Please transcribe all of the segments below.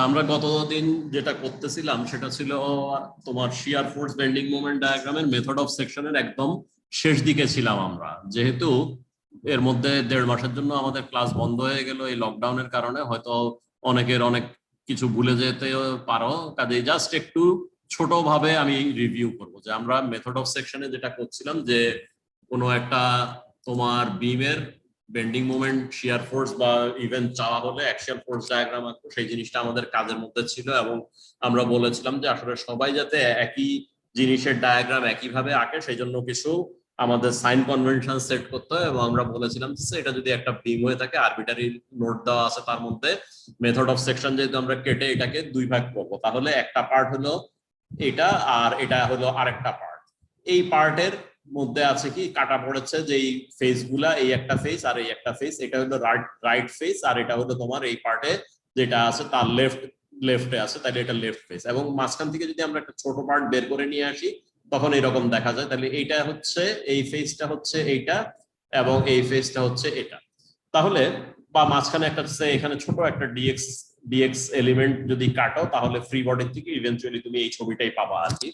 আমরা গতদিন যেটা করতেছিলাম সেটা ছিল তোমার শিয়ার ফোর্স বেন্ডিং মোমেন্ট ডায়াগ্রামের মেথড অফ সেকশনের একদম শেষ দিকে ছিলাম আমরা, যেহেতু এর মধ্যে 1.5 মাসের জন্য আমাদের ক্লাস বন্ধ হয়ে গেল এই লকডাউনের কারণে। হয়তো অনেকের অনেক কিছু ভুলে যেতে পারো, কাজে জাস্ট একটু ছোটভাবে আমি রিভিউ করবো যে আমরা মেথড অফ সেকশনে যেটা করছিলাম যে কোনো একটা তোমার বিমের বেন্ডিং মোমেন্ট শিয়ার ফোর্স বা ইভেন চাওয়া হলে অ্যাক্সিয়াল ফোর্স ডায়াগ্রাম আঁকবো, সেই জিনিসটা আমাদের কাজের মধ্যে ছিল। এবং আমরা বলেছিলাম যে আসলে সবাই যাতে একই জিনিসের ডায়াগ্রাম একইভাবে আঁকে সেই জন্য কিছু আমাদের সাইন কনভেনশন সেট করতে হয়। এবং আমরা বলেছিলাম যে এটা যদি একটা বিম হয়ে থাকে, আরবিটারি নোট দেওয়া আছে তার মধ্যে, মেথড অফ সেকশন যেহেতু আমরা কেটে এটাকে 2 ভাগ করবো, তাহলে একটা পার্ট হলো এটা আর এটা হলো আরেকটা পার্ট। এই পার্টের মধ্যে আছে কি কাটা পড়েছে যে এই ফেস গুলা, এই একটা ফেস আর এই একটা ফেস, এটা হলো রাইট ফেস আর এটা হলো তোমার এই পার্টে যেটা আছে তার লেফটে আছে, তাহলে এটা লেফট ফেস। এবং মাঝখান থেকে যদি আমরা একটা ছোট পার্ট বের করে নিয়ে আসি তখন এরকম দেখা যায়। তাহলে এইটা হচ্ছে এই ফেসটা হচ্ছে এইটা এবং এই ফেসটা হচ্ছে এটা। তাহলে বা মাঝখানে একটা এখানে ছোট একটা ডিএক্স এলিমেন্ট যদি কাটো তাহলে ফ্রি বডির থেকে ইভেন্চুয়ালি তুমি এই ছবিটাই পাবা আর কি।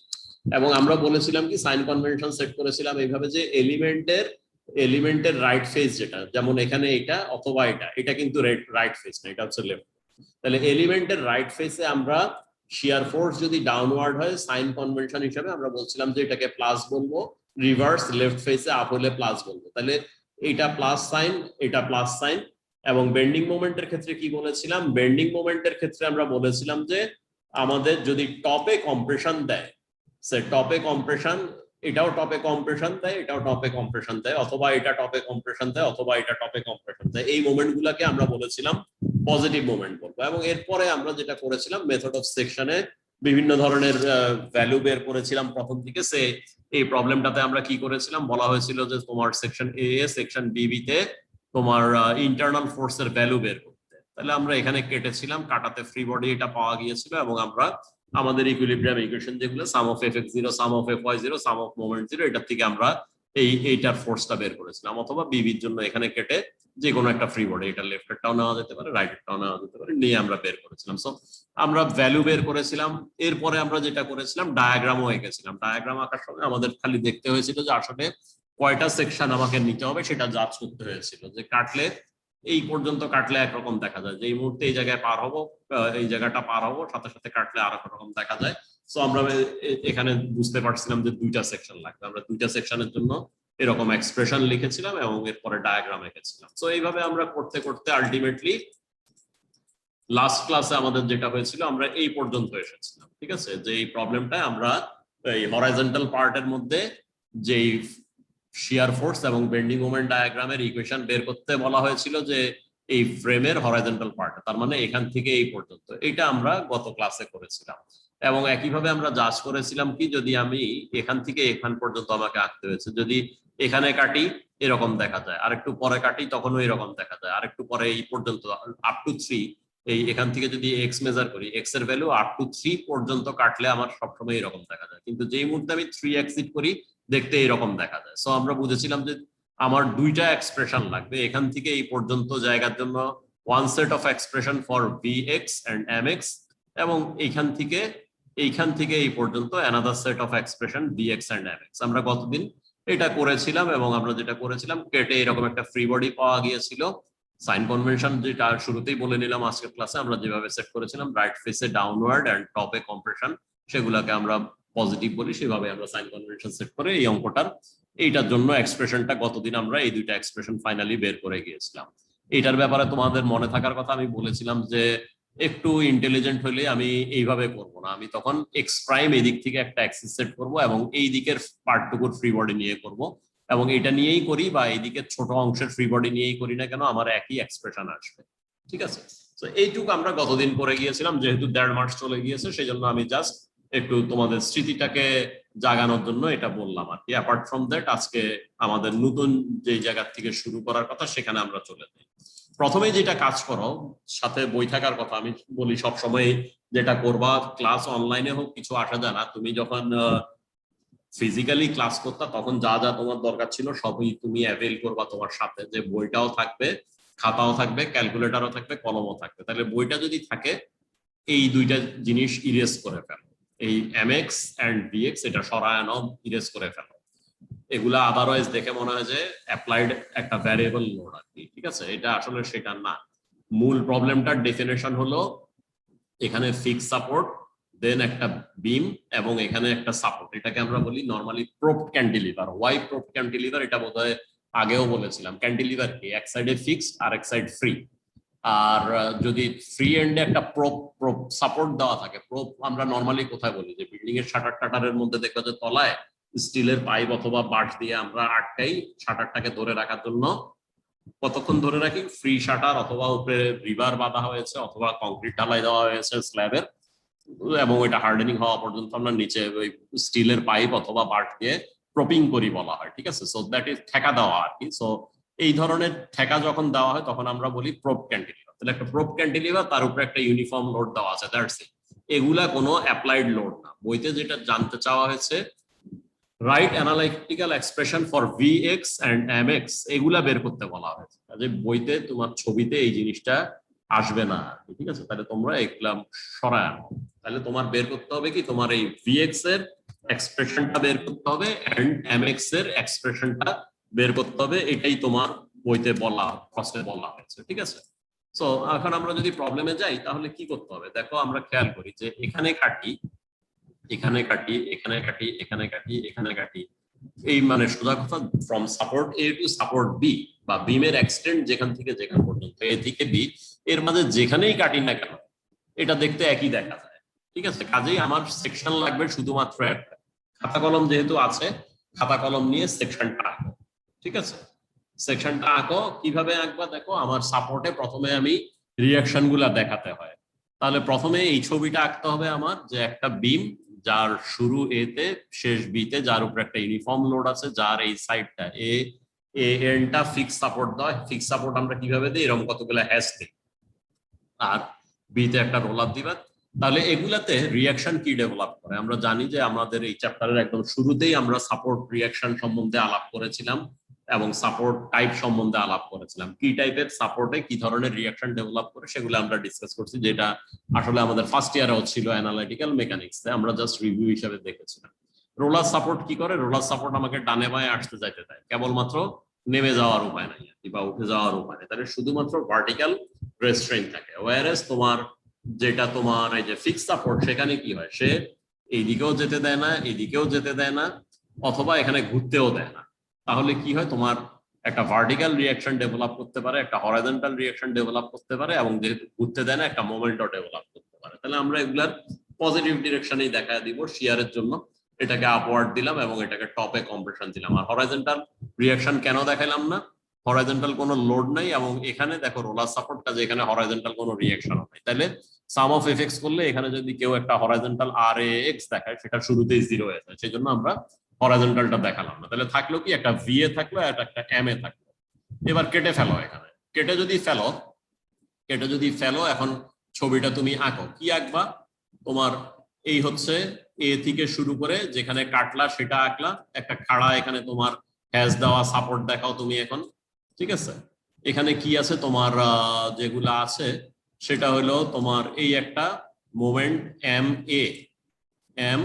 এবং আমরা বলেছিলাম কি সাইন কনভেনশন সেট করেছিলাম এইভাবে যে এলিমেন্টের রাইট ফেস যেটা, যেমন এখানে এটা অথবা এটা কিন্তু রাইট ফেস না, এটা হচ্ছে লেফট। তাহলে এলিমেন্টের রাইট ফেসে আমরা শিয়ার ফোর্স যদি ডাউনওয়ার্ড হয় সাইন কনভেনশন হিসেবে আমরা বলছিলাম যে এটাকে প্লাস বলবো, রিভার্স লেফট ফেসে আপ হলে প্লাস বলবো। তাহলে এটা প্লাস সাইন, এটা প্লাস সাইন। এবং বেন্ডিং মোমেন্টের ক্ষেত্রে কি বলেছিলাম, বেন্ডিং মোমেন্টের ক্ষেত্রে আমরা বলেছিলাম যে আমাদের যদি টপে কম্প্রেশন দেয়, সে টপে কম্প্রেশন, এটাও টপে কম্প্রেশন দেয়, এটাও টপে কম্প্রেশন দেয়, অথবা এটা টপে কম্প্রেশন দেয়, অথবা এটা টপে কম্প্রেশন দেয়, এই মোমেন্ট গুলাকে আমরা বলেছিলাম পজিটিভ মোমেন্ট বলবো। এবং এরপরে আমরা যেটা করেছিলাম মেথড অফ সেকশনে বিভিন্ন ধরনের ভ্যালু বের করেছিলাম প্রথম দিকে। সে এই প্রবলেমটাতে আমরা কি করেছিলাম, বলা হয়েছিল যে তোমার সেকশন এ সেকশন বি তে তোমার ইন্টারনাল ফোর্সের ভ্যালু বের করতে। তাহলে আমরা এখানে কেটেছিলাম, কাটাতে ফ্রি বডি এটা পাওয়া গিয়েছিল এবং আমরা আমাদের ইকুইলিব্রিয়াম ইকুয়েশন যেগুলো sum of fx0 sum of fy0 sum of moment 0, এটার থেকে আমরা এইটার ফোর্সটা বের করেছিলাম। অথবা বিবির জন্য এখানে কেটে যে কোনো একটা ফ্রি বডি, এটা লেফটেরটাও নেওয়া যেতে পারে রাইটেরটাও নেওয়া যেতে পারে, নিয়ে আমরা বের করেছিলাম। সো আমরা ভ্যালু বের করেছিলাম। এরপরে আমরা যেটা করেছিলাম ডায়াগ্রামও এঁকেছিলাম। ডায়াগ্রাম আঁকার সময় আমাদের খালি দেখতে হয়েছিল যে আসলে কয়টা সেকশন আমাকে নিতে হবে সেটা জাজ করতে হয়েছিল, যে কাটলে এই পর্যন্ত কাটলে একরকম দেখা যায়, যে এই মুহূর্তে এই জায়গায় পার হবো, এই জায়গাটা পার হবো, সাথে সাথে কাটলে আর এক রকম দেখা যায়। সো আমরা এখানে বুঝতে পারছিলাম যে 2টা সেকশন লাগবে। আমরা 2টা সেকশনের জন্য এরকম এক্সপ্রেশন লিখেছিলাম এবং এরপরে ডায়াগ্রাম এঁকেছিলাম। সো এইভাবে আমরা করতে করতে আলটিমেটলি লাস্ট ক্লাসে আমাদের যেটা হয়েছিল আমরা এই পর্যন্ত এসেছিলাম। ঠিক আছে, যে এই প্রবলেমটা আমরা এই হরাইজন্টাল পার্টের মধ্যে যেই শিয়ার ফোর্স এবং বেন্ডিং মোমেন্ট ডায়াগ্রামের ইকুয়েশন বের করতে বলা হয়েছিল, যে এই ফ্রেমের হরাইজন্টাল পার্ট, তার মানে এখান থেকে এই পর্যন্ত, এটা আমরা গত ক্লাসে করেছিলাম। এবং একইভাবে আমরা জাজ করেছিলাম কি, যদি আমি এখান থেকে এখান পর্যন্ত আমাকে আঁকতে হয়েছে, যদি এখানে কাটি এরকম দেখা যায়, আরেকটু পরে কাটি তখনও এরকম দেখা যায়, আরেকটু পরে এই পর্যন্ত আপ টু 3, এই এখান থেকে যদি এক্স মেজার করি এক্স এর ভ্যালু আপ টু 3 পর্যন্ত কাটলে আমার সবসময় এরকম দেখা যায়। কিন্তু যেই মুহূর্তে আমি 3 এক্সিট করি দেখতে এরকম দেখা যায়। সো আমরা বুঝেছিলাম যে আমার 2টা এক্সপ্রেশন লাগবে এখান থেকে এই পর্যন্ত জায়গার জন্য, one set of expression for vx and mx, এবং এইখান থেকে এই পর্যন্ত another set of expression vx and mx। আমরা গতদিন এটা করেছিলাম এবং আমরা যেটা করেছিলাম কেটে এরকম একটা ফ্রি বডি পাওয়া গিয়েছিল। সাইন কনভেনশন যেটা শুরুতেই বলে নিলাম আজকের ক্লাসে আমরা যেভাবে সেট করেছিলাম, রাইট ফেসে ডাউনওয়ার্ড এন্ড টপে কম্প্রেশন, সেগুলোকে আমরা পজিটিভ বলি, সেভাবে আমরা সাইন কনভেনশন সেট করে এই অঙ্কটার এইটার জন্য এক্সপ্রেশনটা গতদিন আমরা এই 2টা এক্সপ্রেশন ফাইনালি বের করে গিয়েছিলাম। এইটার ব্যাপারে তোমাদের মনে থাকার কথা, আমি বলেছিলাম যে একটু ইন্টেলিজেন্ট হলে আমি এইভাবে করব না, আমি তখন এক্স প্রাইম এই দিক থেকে একটা অ্যাক্সিস সেট করব এবং এই দিকের পার্টটুকুর ফ্রি বডি নিয়ে করব, এবং এটা নিয়েই করি বা এইদিকে ছোট অংশের ফ্রি বডি নিয়েই করি না কেন, আমার একই এক্সপ্রেশন আসবে। ঠিক আছে, তো এইটুকু আমরা গতদিন করে গিয়েছিলাম। যেহেতু 1.5 মাস চলে গিয়েছে সেই জন্য আমি জাস্ট একটু তোমাদের স্মৃতিটাকে জাগানোর জন্য এটা বললাম আর কি। অ্যাপার্ট ফ্রম দ্যাট আজকে আমাদের নতুন যে জায়গা থেকে শুরু করার কথা সেখানে আমরা চলে যাই। প্রথমে যেটা কাজ করো, সাথে বই থাকার কথা আমি বলি সবসময়, যেটা করবা ক্লাস অনলাইনে হোক কিছু আসা যায় না, তুমি যখন ফিজিক্যালি ক্লাস করতা তখন যা যা তোমার দরকার ছিল সবই তুমি অ্যাভেল করবা তোমার সাথে, যে বইটাও থাকবে, খাতাও থাকবে, ক্যালকুলেটরও থাকবে, কলমও থাকবে। তাহলে বইটা যদি থাকে এই দুইটা জিনিস ইরেজ করে ফেলো, এই mx and vx এটা সরায় নাও, ইরেজ করে ফেলো। এগুলা আদারওয়াইজ দেখে মনে হয় যে অ্যাপ্লাইড একটা ভ্যারিয়েবল লোড আর কি, ঠিক আছে? এটা আসলে সেটা না। মূল প্রবলেমটার ডেফিনেশন হলো এখানে ফিক্স সাপোর্ট, দেন একটা বিম, এবং এখানে একটা সাপোর্ট। এটাকে আমরা বলি নরমালি প্রোপড ক্যান্টিলিভার। ওয়াই প্রোপড ক্যান্টিলিভার এটা বোধহয় আগেও বলেছিলাম। ক্যান্টিলিভার কি, এক সাইডে ফিক্সড আর এক সাইড ফ্রি। আর যদি ফ্রি এন্ডে একটা প্রোপ সাপোর্ট দেওয়া থাকে, প্রোপ আমরা নরমালি কোথায় বলি, যে বিল্ডিং এর শাটার টাটারের মধ্যে দেখো যে তলায় স্টিলের পাইপ অথবা বাঁশ দিয়ে আমরা আটকাই শাটারটাকে ধরে রাখার জন্য। কতক্ষণ ধরে রাখি? ফ্রি শাটার অথবা উপরে রিবার বাঁধা হয়েছে অথবা কংক্রিট ঢালাই দেওয়া হয়েছে স্ল্যাবের, এবং ওইটা হার্ডেনিং হওয়া পর্যন্ত আমরা নিচে ওই স্টিলের পাইপ অথবা বাঁশ দিয়ে প্রপিং করি বলা হয়, ঠিক আছে? সো দ্যাট ইজ ঠেকা দেওয়া আর কি। সো এই ধরনের ঠেকা যখন দেওয়া হয় তখন আমরা বলি প্রোপ ক্যান্টিলিভার। তাহলে একটা প্রোপ ক্যান্টিলিভার, তার উপরে একটা ইউনিফর্ম লোড দেওয়া আছে, দ্যাটস ইট। এগুলা কোনো অ্যাপ্লাইড লোড না। বইতে যেটা জানতে চাওয়া হয়েছে, right analytical expression for vx and mx, এগুলা বের করতে বলা হয়েছে। কাজে বইতে তোমার ছবিতে এই জিনিসটা আসবে না, ঠিক আছে? তাহলে তোমরা এগুলা সরায় আনো। তাহলে তোমার বের করতে হবে কি, তোমার এই vx এর এক্সপ্রেশনটা বের করতে হবে and mx এর এক্সপ্রেশনটা বের করতে হবে। এটাই তোমার বইতে বলা, ফার্স্টে বলা হয়েছে, ঠিক আছে? সো এখন আমরা যদি প্রবলেমে যাই তাহলে কি করতে হবে দেখো। আমরা খেয়াল করি যে এখানে কাটি, এখানে কাটি, এখানে কাটি, এখানে কাটি, এখানে কাটি, এই মানে সোজা কথা from support A to support B, বা বিমের এক্সটেন্ড যেখান থেকে যেখান পর্যন্ত, এ থেকে বি, এর মাঝে যেখানেই কাটি না কেন এটা দেখতে একই দেখা যায়, ঠিক আছে? কাজেই আমার সেকশন লাগবে শুধুমাত্র একটা। খাতা কলম যেহেতু আছে, খাতা কলম নিয়ে সেকশনটা আঁকো, ঠিক আছে? সেকশনটা আঁকো। কিভাবে আঁকবা দেখো, আমার সাপোর্টে প্রথমে আমি রিয়াকশন গুলা দেখাতে হয়। তাহলে প্রথমে এই ছবিটা আঁকতে হবে আমার, যে একটা বিম যার শুরু এ তে শেষ বি তে, যার উপর একটা ইউনিফর্ম লোড আছে, যার এই সাইডটা এ এন্ডটা ফিক্স সাপোর্ট দেয়। ফিক্স সাপোর্ট আমরা কিভাবে দিই, এরকম কতগুলো হ্যাশ দিই, আর বি তে একটা রোলার দিবা। তাহলে এগুলাতে রিয়াকশন কি ডেভেলপ করে আমরা জানি, যে আমাদের এই চ্যাপ্টারের একদম শুরুতেই আমরা সাপোর্ট রিয়াকশন সম্বন্ধে আলাপ করেছিলাম এবং সাপোর্ট টাইপ সম্বন্ধে আলাপ করেছিলাম। কি টাইপের সাপোর্টে কি ধরনের রিয়াকশন ডেভেলপ করে সেগুলো আমরা ডিসকাস করছি, যেটা আসলে আমাদের ফার্স্ট ইয়ারেও ছিল অ্যানালিটিক্যাল মেকানিক্সে, আমরা জাস্ট রিভিউ হিসেবে দেখেছিলাম। রোলার সাপোর্ট কি করে, রোলার সাপোর্ট আমাকে ডানে বাঁয়ে আসতে যাইতে দেয়, কেবলমাত্র নেমে যাওয়ার উপায় নাই বা উঠে যাওয়ার উপায় নেই, তাহলে শুধুমাত্র ভার্টিক্যাল রেস্ট্রেইন থাকে। ওয়ারেস তোমার যেটা তোমার এই যে ফিক্স সাপোর্ট, সেখানে কি হয়, সে এইদিকেও যেতে দেয় না, এদিকেও যেতে দেয় না, অথবা এখানে ঘুরতেও দেয় না। তাহলে কি হয়, তোমার একটা ভার্টিক্যাল রিয়াকশন ডেভেলপ করতে পারে, একটা হরাইজন্টাল রিয়াকশন ডেভেলপ করতে পারে, এবং যেহেতু ঘুরতে দেয় না, একটা মোমেন্টও ডেভেলপ করতে পারে। তাহলে আমরা এগুলার পজিটিভ ডিরেকশনেই দেখা দিব শিয়ারের জন্য। এটাকে আপওয়ার্ড দিলাম এবং এটাকে টপে কম্প্রেশন দিলাম। আর হরাইজন্টাল রিয়াকশন কেন দেখাইলাম না, হরাইজন্টাল কোনো লোড নাই, এবং এখানে দেখো রোলার সাপোর্টটা, যে এখানে হরাইজন্টাল কোনো রিয়াকশন নাই। তাহলে সাম অফ এফেক্টস করলে এখানে যদি কেউ একটা হরাইজন্টাল আর এক্স দেখায়, সেটা শুরুতেই জিরো হয়ে যায়, সেই জন্য আমরা হরাইজন্টালটা দেখালাম না। তাহলে থাকলো কি, একটা ভি এ থাকলো আর একটা এম এ থাকলো। এবার কেটে ফেলো, এখানে কেটে যদি ফেলো, এখন ছবিটা তুমি আঁকো। কি আঁকবা, তোমার এই হচ্ছে এ থেকে শুরু করে যেখানে কাটলা সেটা আঁকলা, একটা খাড়া এখানে তোমার হ্যাজ দেওয়া সাপোর্ট দেখাও তুমি এখন, ঠিক আছে? এখানে কি আছে তোমার, যেগুলা আছে সেটা হলো তোমার এই একটা moment M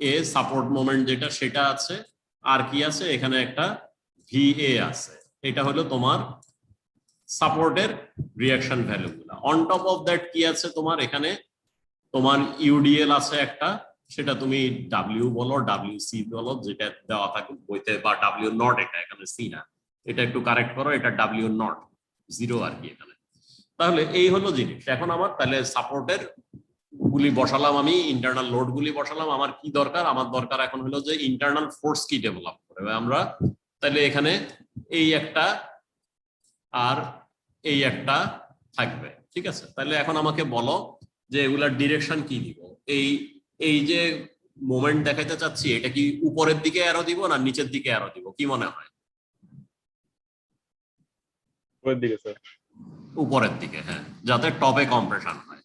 A support moment যেটা, সেটা আছে। আর কি আছে, এখানে একটা ভি এ আছে। এটা হলো তোমার সাপোর্টের রিয়াকশন ভ্যালুগুলো। অন টপ অফ দ্যাট কি আছে তোমার, এখানে তোমার ইউডিএল আছে একটা, সেটা তুমি ডাব্লিউ বলো, ডাব্লিউ সি বলো, যেটা দেওয়া থাকে বইতে, বা ডাব্লিউ নট, এটা এখানে সি না, এটা একটু কারেক্ট করো, এটা ডাব্লিউ নট, জিরো আর কি এখানে। তাহলে এই হলো জিনিস। এখন আমার তাহলে সাপোর্টের গুলি বসালাম, আমি ইন্টারনাল লোড গুলি বসালাম। আমার কি দরকার, আমার দরকার এখন হলো যে ইন্টারনাল ফোর্স কি ডেভেলপ করে আমরা। তাহলে এখানে এই একটা আর এই একটা থাকবে, ঠিক আছে? তাহলে এখন আমাকে বলো যে এগুলার ডিরেকশন কি দিব। এই যে মোমেন্ট দেখাইতে চাচ্ছি, এটা কি উপরের দিকে অ্যারো দিব না নিচের দিকে অ্যারো দিব, কি মনে হয়? উপরের দিকে স্যার। উপরের দিকে, হ্যাঁ, যাতে টপে কম্প্রেশন হয়।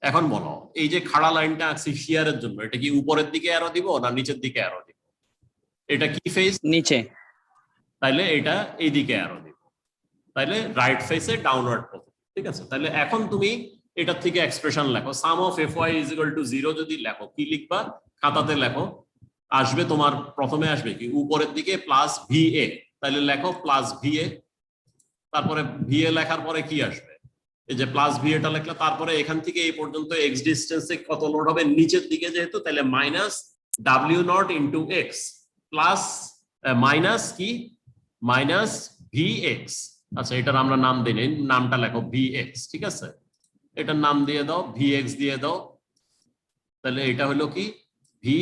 এখন বলো, এই যে খাড়া লাইনটা আঁকছি শিয়ারের জন্য, এটা কি উপরের দিকে অ্যারো দিব না নিচের দিকে অ্যারো দিব? এটা কি ফেস, নিচে। তাইলে এটা এইদিকে অ্যারো দিব, তাইলে রাইট ফেসে ডাউনওয়ার্ড পজিটিভ, ঠিক আছে? তাহলে এখন তুমি এটার থেকে এক্সপ্রেশন লেখো, sum of F Y is equal to 0 যদি লেখো, কি লিখবা খাতাতে লেখো, আসবে তোমার প্রথমে আসবে কি উপরের দিকে প্লাস ভি এ, তাহলে লেখো প্লাস ভি এ, তারপরে ভি এ লেখার পরে কি আসবে, এই যে প্লাস ভি এটা লিখলে, তারপরে এখান থেকে এই পর্যন্ত এক্স ডিস্টেন্সে কত লোড হবে নিচের দিকে যেহেতু, তাহলে minus W not into x plus minus কি মাইনাস ভি এক্স। আচ্ছা এটার আমরা নাম দিই, নামটা লেখো ভি এক্স, ঠিক আছে, এটার নাম দিয়ে দাও ভি এক্স দিয়ে দাও, তাহলে এটা হলো কি ভি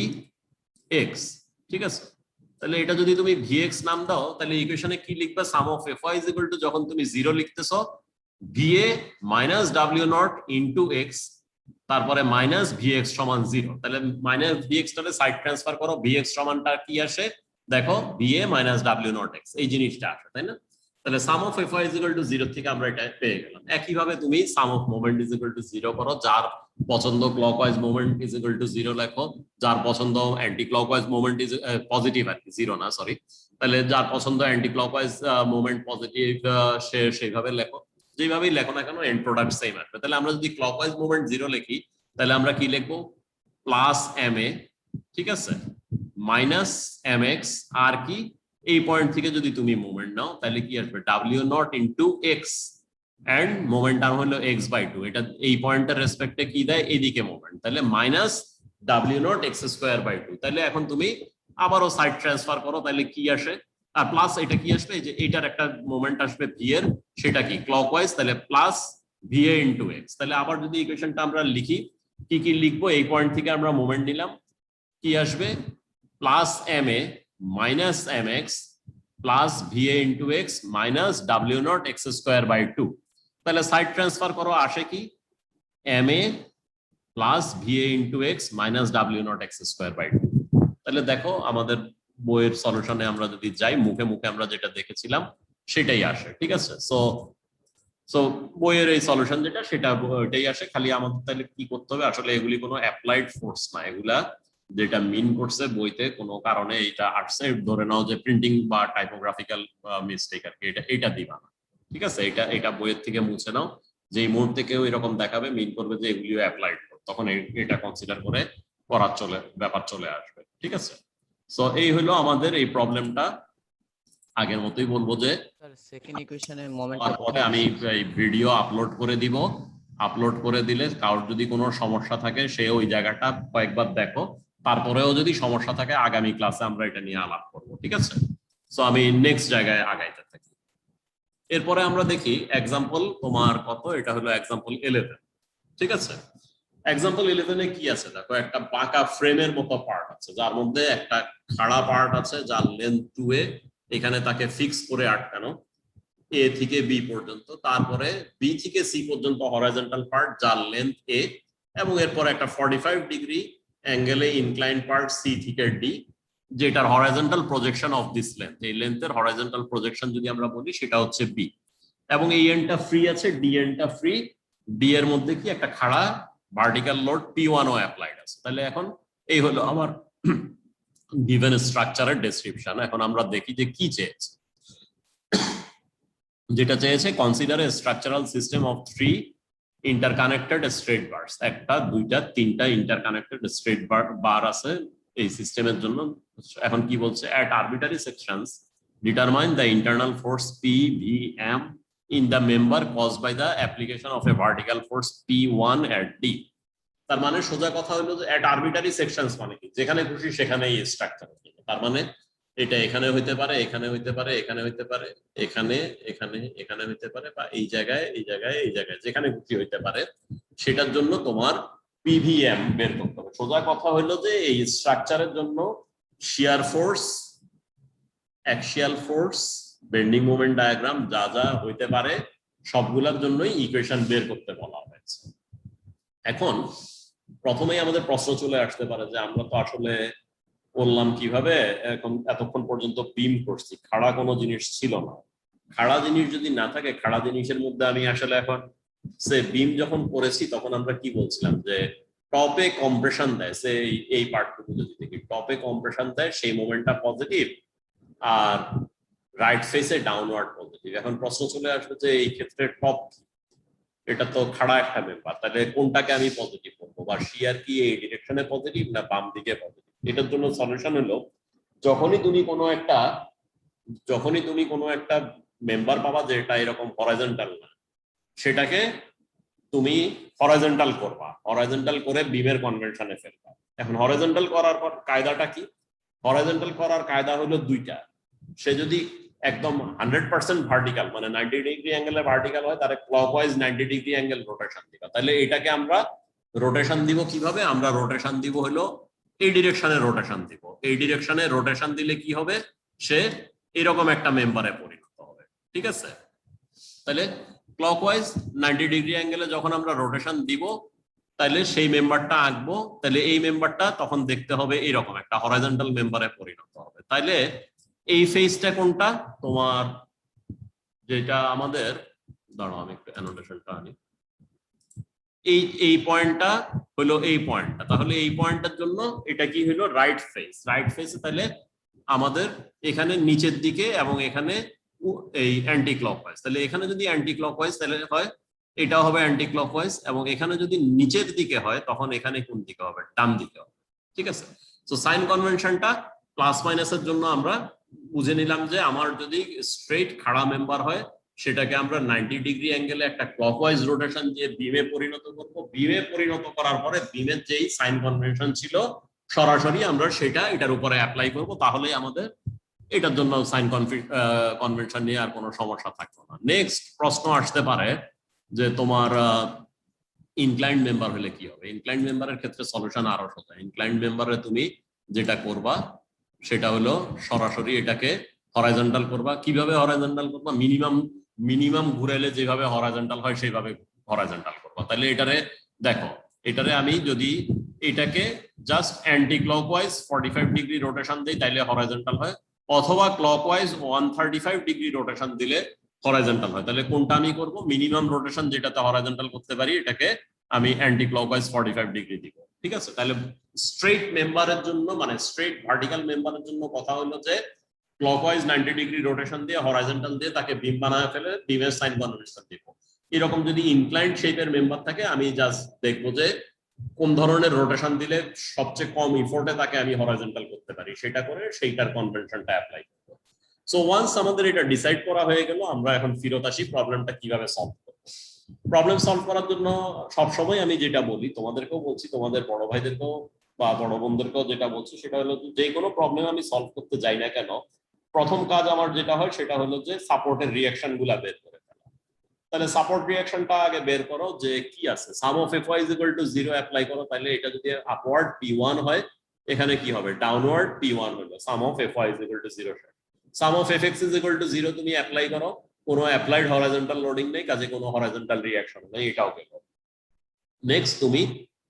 এক্স, ঠিক আছে। তাহলে এটা যদি তুমি ভি এক্স নাম দাও, তাহলে ইকুয়েশনে কি লিখবে, sum of F Y is equal to, যখন তুমি 0 লিখতেছো V A minus W not into X, তারপরে মাইনাস ভি এক্স সমান 0, তাহলে মাইনাস ভি এক্স টাকে সাইড ট্রান্সফার করো, ভি এক্স সমানটা কি আসে দেখো, V A minus W not X, এই জিনিসটা আসে, তাই না। তাহলে sum of F Y is equal to 0 থেকে আমরা এটা পেয়ে গেলাম। একইভাবে তুমি সাম of moment is equal to 0 করো, যার পছন্দ clockwise moment is equal to 0 লেখো, যার পছন্দ anti clockwise moment is positive আর কি, 0 না সরি, তাহলে যার পছন্দ অ্যান্টি ক্লকওয়াইজ মোমেন্ট পজিটিভ সে সেইভাবে লেখো, যেভাবেই লেখো না কেন এন্ড প্রোডাক্ট সেম আসবে। তাহলে আমরা যদি ক্লকওয়াইজ মোমেন্ট 0 লিখি, তাহলে আমরা কি লিখবো প্লাস এম এ, ঠিক আছে, মাইনাস এম এক্স, আর কি এই পয়েন্ট থেকে যদি তুমি মোমেন্ট নাও তাহলে কি আসবে W not into X and momentum হলো এক্স বাই টু, এটা এই পয়েন্টের রেসপেক্টে কি দেয় এদিকে মোমেন্ট, তাহলে minus W not X square by two. তাহলে এখন তুমি আবারও সাইড ট্রান্সফার করো, তাহলে কি আসে, আর প্লাস এটা কি আসবে, যে এটার একটা মোমেন্ট আসবে ভি এর, সেটা কি ক্লকওয়াইজ, তাহলে plus V A into x. তাহলে আবার যদি ইকুয়েশনটা আমরা লিখি, কি কি লিখবো, এই পয়েন্ট থেকে আমরা মোমেন্ট নিলাম, কি আসবে plus M A minus M X plus V A into X minus W not X square by two. তাহলে সাইড ট্রান্সফার করো, আসে কি M A plus V A into X minus W not X square by two. তাহলে দেখো আমাদের বইয়ের সলিউশনে আমরা যদি যাই, মুখে মুখে আমরা যেটা দেখেছিলাম সেটাই আসে, ঠিক আছে। সো সো বইয়ের এই সলিউশন যেটা সেটা ওইটাই আসে, খালি আমাদের তাহলে কি করতে হবে, আসলে এগুলি কোনো অ্যাপ্লাইড ফোর্স না, এগুলা যেটা মিন করছে বইতে কোনো কারণে এটা আসছে, ধরে নাও যে প্রিন্টিং বা টাইপোগ্রাফিক্যাল মিস্টেক আর কি, এটা দিবা না, ঠিক আছে, এটা বইয়ের থেকে মুছে নাও, যে এই মুহূর্তে কেউ এরকম দেখাবে মিন করবে যে এগুলিও অ্যাপ্লাইড, তখন এটা কনসিডার করে করার ব্যাপার চলে আসবে, ঠিক আছে। সো এই হলো আমাদের এই প্রবলেমটা। আগের মতোই বলবো যে সেকেন্ড ইকুয়েশনে মোমেন্ট তারপরে আমি এই ভিডিও আপলোড করে দিব, আপলোড করে দিলে কারোর যদি কোনো সমস্যা থাকে সে ওই জায়গাটা কয়েকবার দেখো, তারপরেও যদি সমস্যা থাকে আগামী ক্লাসে আমরা এটা নিয়ে আলাপ করব, ঠিক আছে। সো আমি নেক্সট জায়গায় আগাইতে থাকি। এরপরে আমরা দেখি এক্সাম্পল তোমার কত, এটা হলো এক্সাম্পল 11, ঠিক আছে। এক্সাম্পল 11 এ কি আছে দেখো, একটা বাঁকা ফ্রেমের মতো পার্ট আছে, যার মধ্যে একটা খাড়া পার্ট আছে যার লেন্থ 2a, এখানে তাকে ফিক্স করে আটকানো এ থেকে বি পর্যন্ত, তারপরে বি থেকে সি পর্যন্ত হরাইজন্টাল পার্ট যার লেন্থ এ, এবং এরপর একটা 45 ডিগ্রি অ্যাঙ্গেলে ইনক্লাইন পার্ট সি থেকে ডি, যেটার horizontal projection of this length, এই লেন্থের হরাইজন্টাল প্রজেকশন যদি আমরা বলি সেটা হচ্ছে বি, এবং এই এন্ডটা ফ্রি আছে, ডি এন্ডটা ফ্রি, ডি এর মধ্যে কি একটা খাড়া ভার্টিক্যাল লোড P1 ও অ্যাপ্লাইড আছে। তাহলে এখন এই হলো আমার গিভেন স্ট্রাকচারের ডেসক্রিপশন। এখন আমরা দেখি যে কি চেয়েছে, যেটা চেয়েছে consider A structural system of 3 interconnected straight bars, একটা দুইটা তিনটা ইন্টারকানেক্টেড স্ট্রেট বার আছে এই সিস্টেমের জন্য। এখন কি বলছে, at arbitrary sections determine the internal force PVM in the member caused by the application of a vertical force P1 at D। তার মানে সোজা কথা হলো যে at arbitrary sections মানে কি, যেখানে খুশি সেখানেই স্ট্রাকচার, তার মানে এটা এখানে হইতে পারে, এখানে হইতে পারে, এখানে হইতে পারে, এখানে এখানে এখানে হইতে পারে, বা এই জায়গায় এই জায়গায় এই জায়গায়, যেখানে খুশি হইতে পারে, সেটার জন্য তোমার PVM বের করতে হবে। সোজা কথা হলো যে এই স্ট্রাকচারের জন্য shear force, axial force, bending moment diagram যা যা হইতে পারে সবগুলোর জন্যই ইকুয়েশন বের করতে বলা হয়েছে। এখন প্রথমেই আমাদের প্রশ্ন চলে আসতে পারে যে আমরা তো আসলে করলাম কিভাবে, এখন এতক্ষণ পর্যন্ত বিম করছি, খাড়া কোনো জিনিস ছিল না, খাড়া জিনিস যদি না থাকে, খাড়া জিনিসের মধ্যে আমি আসলে এখন সে বিম যখন করেছি তখন আমরা কি বলছিলাম যে টপে কম্প্রেশন দেয়, সে এই পার্টটুকু যদি দেখি টপে কম্প্রেশন দেয়, সেই মোমেন্টটা পজিটিভ, আর রাইট ফেসে ডাউনওয়ার্ড পজিটিভ। এখন প্রশ্ন চলে আসবে যে এই ক্ষেত্রে টপ এটা তো খাড়া একটা মেম্বার, তাহলে কোনটাকে আমি পজিটিভ করবো, বা শিয়ার কি এই ডিরেকশনে পজিটিভ না বাম দিকে পজিটিভ? এটার জন্য সলিউশন হলো যখনই তুমি কোনো একটা মেম্বার পাবা যেটা এরকম হরাইজন্টাল না, সেটাকে তুমি হরাইজন্টাল করবা, হরাইজন্টাল করে বিমের কনভেনশনে ফেলবা। এখন হরাইজন্টাল করার পর কায়দাটা কি? হরাইজন্টাল করার কায়দা হলো দুইটা। সে যদি একদম 100% ভার্টিক্যাল মানে 90 ডিগ্রি অ্যাঙ্গেলে ভার্টিক্যাল হয়, তাহলে ক্লকওয়াইজ 90 ডিগ্রি অ্যাঙ্গেল রোটেশন দিবা। তাহলে এটাকে আমরা রোটেশন দিব কিভাবে? আমরা রোটেশন দিব হলো এই ডিরেকশনে রোটেশন দিব। এই ডিরেকশনে রোটেশন দিলে কি হবে? সে এরকম একটা মেম্বারে পরিণত হবে। ঠিক আছে, তাহলে ক্লকওয়াইজ 90 ডিগ্রি অ্যাঙ্গেলে যখন আমরা রোটেশন দিব, তাহলে সেই মেম্বারটা আঁকবো, তাহলে এই মেম্বারটা তখন দেখতে হবে এরকম একটা হরাইজন্টাল মেম্বারে পরিণত হবে। তাইলে এই ফেজটা কোনটা? তোমার যেটা আমাদের, দাঁড়াও আমি একটু অ্যানোটেশনটা আনি, এই পয়েন্টটা হলো এই পয়েন্টটা, তাহলে এই পয়েন্টটার জন্য এটা কি হলো? Right phase. রাইট ফেজে তাহলে আমাদের এখানে নিচের দিকে এবং এখানে এই অ্যান্টি ক্লকওয়াইজ, তাহলে এখানে যদি অ্যান্টি ক্লকওয়াইজ তাহলে হয় এটাও হবে অ্যান্টি ক্লকওয়াইজ, এবং এখানে যদি নিচের দিকে হয় তখন এখানে কোন দিকে হবে? ডান দিকে হবে। ঠিক আছে, তো সাইন কনভেনশনটা প্লাস মাইনাসের জন্য আমরা বুঝে নিলাম যে আমার যদি স্ট্রেট খাড়া মেম্বার হয় সেটাকে আমরা 90 ডিগ্রি অ্যাঙ্গেলে একটা ক্লকওয়াইজ রোটেশন দিয়ে বিমে পরিণত করব। বিমে পরিণত করার পরে বিমের যেই সাইন কনভেনশন ছিল সরাসরি আমরা সেটা এটার উপরে অ্যাপ্লাই করব, তাহলেই আমাদের এটার জন্য সাইন কনভেনশন নিয়ে আর কোনো সমস্যা থাকবে না। নেক্সট প্রশ্ন আসতে পারে যে তোমার ইনক্লাইন্ড মেম্বার হলে কি হবে? ইনক্লাইন্ড মেম্বারের ক্ষেত্রে সলিউশন আরো সোজা। ইনক্লাইন্ড মেম্বারে তুমি যেটা করবা সেটা হলো সরাসরি এটাকে হরাইজন্টাল করবা। কিভাবে হরাইজন্টাল করবা? মিনিমাম ঘুরাইলে যেভাবে হরাইজন্টাল হয় সেইভাবে হরাইজন্টাল করবা। তাহলে এটারে দেখো, এটারে আমি যদি এটাকে just anti clockwise 45 degree rotation দেই তাহলে হরাইজন্টাল হয়, অথবা ক্লকওয়াইজ 135 ডিগ্রি রোটেশন দিলে হরাইজন্টাল হয়। তাহলে কোনটা আমি করব? মিনিমাম রোটেশন যেটাতে হরাইজন্টাল করতে পারি এটাকে আমি অ্যান্টি ক্লকওয়াইজ 45 ডিগ্রি দিব। ঠিক আছে, তাহলে স্ট্রেট মেম্বারের জন্য মানে স্ট্রেট ভার্টিক্যাল মেম্বারের জন্য কথা হলো যে ক্লকওয়াইজ 90 ডিগ্রি রোটেশন দিয়ে হরাইজন্টাল দিয়ে তাকে বিম বানায় ফেলে বিমের সাইন কনভেনশন দিব। এরকম যদি ইনক্লাইন্ড শেপের মেম্বার থাকে আমি জাস্ট দেখবো যে কোন ধরনের রোটেশন দিলে সবচেয়ে কম ইফোর্টে তাকে আমি হরাইজন্টাল করতে পারি, সেটা করে সেইটার কনভেনশনটা অ্যাপ্লাই করব। সো ওয়ান্স আমাদের এটা ডিসাইড করা হয়ে গেল, আমরা এখন ফিরত আসি প্রবলেমটা কিভাবে সলভ করব। প্রবলেম সলভ করার জন্য সবসময় আমি যেটা বলি, তোমাদেরকেও বলছি, তোমাদের বড় ভাইদেরকেও বা বড় বোনদেরকেও যেটা বলছি, সেটা হলো যে কোনো প্রবলেম আমি সলভ করতে যাই না কেন, প্রথম কাজ আমার যেটা হয় সেটা হলো যে সাপোর্টের রিঅ্যাকশন গুলা বের করে ফেলা। তাহলে সাপোর্ট রিঅ্যাকশনটা আগে বের করো যে কি আছে। সাম অফ fy = 0 অ্যাপ্লাই করো, তাহলে এটা যদি আপওয়ার্ড p1 হয় এখানে কি হবে? ডাউনওয়ার্ড p1 হলো। Sum of fy = 0, sum of fx = 0 তুমি অ্যাপ্লাই করো, কোনো অ্যাপ্লাইড হরাইজন্টাল লোডিং নেই, কাজে কোনো হরাইজন্টাল রিঅ্যাকশন নেই, এটাও গেল। নেক্সট তুমি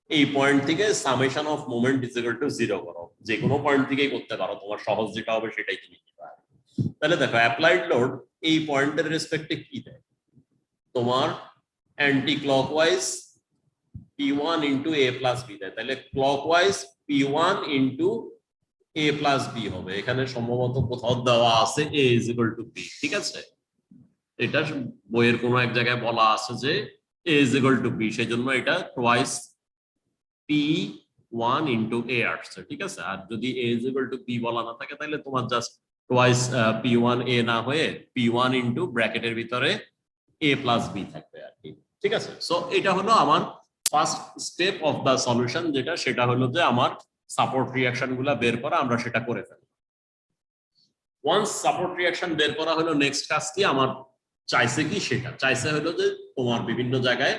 এই পয়েন্ট থেকে সামেশন অফ মোমেন্ট = 0 করো, যে কোনো পয়েন্ট থেকেই করতে পারো, তোমার সহজ যেটা হবে সেটাই তুমি করবে। তাহলে দেখো অ্যাপ্লাইড লোড এই পয়েন্টের রেসপেক্টে কি দেয়? তোমার anti clockwise p1 * a + b দেয়, তাহলে ক্লকওয়াইজ p1 * a + b হবে। এখানে সম্ভবত কোথাও দেওয়া আছে a = b। ঠিক আছে, এটা বইয়ের কোনো এক জায়গায় বলা আছে যে a = b, সেজন্য এটা টুয়াইস p1 * a আসছে। ঠিক আছে, আর যদি a = b বলা না থাকে তাহলে তোমার জাস্ট টুয়াইস p1 a না হয়ে p1 * ব্র্যাকেটের ভিতরে a + b থাকবে আর কি। ঠিক আছে, সো এটা হলো আমার first step of the solution, যেটা সেটা হলো যে আমার সাপোর্ট রিঅ্যাকশন গুলা বের করা, আমরা সেটা করে ফেলি। ওয়ান্স সাপোর্ট রিঅ্যাকশন বের করা হলো, নেক্সট কাজ কি আমার চাইছে কি? সেটা চাইছে হলো যে তোমার বিভিন্ন জায়গায়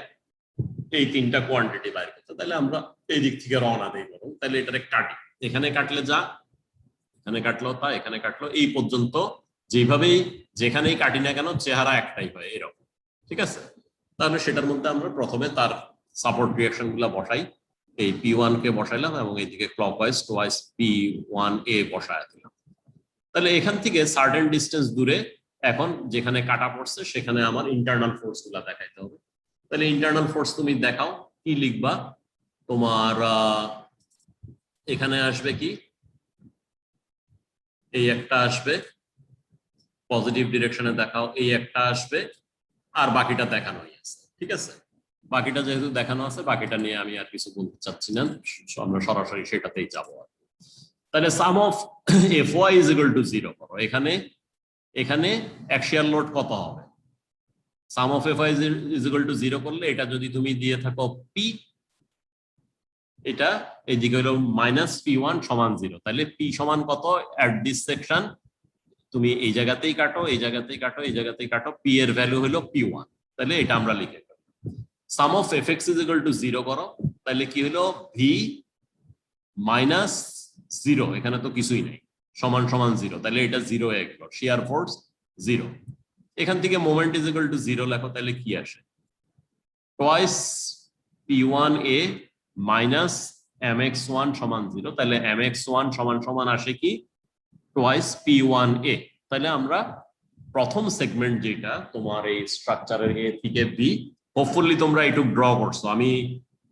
এই তিনটা কোয়ান্টিটি বাইর করতে। তাহলে আমরা এই দিক থেকে রওনা দেই বরং, তাহলে এটারে কাটি, এখানে কাটলে যা, এখানে কাটলো তা, এখানে কাটলো, এই পর্যন্ত যেভাবেই যেখানেই কাটি না কেন চেহারা একটাই হয় এরকম। ঠিক আছে, তাহলে সেটার মধ্যে আমরা প্রথমে তার সাপোর্ট রিঅ্যাকশন গুলা বসাই। এই p1 কে বসাইলাম এবং এইদিকে ক্লকওয়াইজ টুয়াইস p1a বসায় দিলাম। তাহলে এখান থেকে সার্টেন ডিস্টেন্স দূরে এখন যেখানে কাটা পড়ছে সেখানে আমার ইন্টারনাল ফোর্স গুলা দেখাইতে হবে। তাহলে ইন্টারনাল ফোর্স তুমি দেখাও, কি লিখবা? তোমার এখানে আসবে কি? এই একটা আসবে, পজিটিভ ডিরেকশনে দেখাও, এই একটা আসবে, আর বাকিটা দেখানোই আছে। ঠিক আছে, বাকিটা যেহেতু দেখানো আছে বাকিটা নিয়ে আমি আর কিছু বলতে চাচ্ছি না, আমরা সরাসরি সেটাতেই যাবো। তাহলে sum of F Y is equal to 0 করো। এখানে এখানে অ্যাক্সিয়াল লোড কত হবে? Sum of F Y is equal to 0 করলে এটা যদি তুমি দিয়ে থাকো পি, এটা এইদিকে হলো মাইনাস P1 সমান 0, তাহলে পি সমান কত এট দিস সেকশন? তুমি এই জায়গাতেই কাটো, এই জায়গাতেই কাটো, এই জায়গাতেই কাটো, পি এর ভ্যালু হলো P1, তাহলে এটা আমরা লিখে ফেলবো। Sum of F X is equal to 0 করো, তাহলে কি হলো ভি মাইনাস 0, এখানে তো কিছুই নেই, সমান সমান 0, তাহলে এটা 0 হয়ে গেল, শিয়ার ফোর্স 0। এখান থেকে মোমেন্ট ইজ ইকুয়াল টু 0 লেখো, তাহলে কি আসে? টয়েস P1A মাইনাস mx1 সমান 0, তাহলে mx1 সমান সমান আসে কি টয়েস P1A। তাহলে আমরা প্রথম সেগমেন্ট যেটা তোমার এই স্ট্রাকচারের এ থেকে বি, হোপফুলি তোমরা একটু ড্র করছো। আমি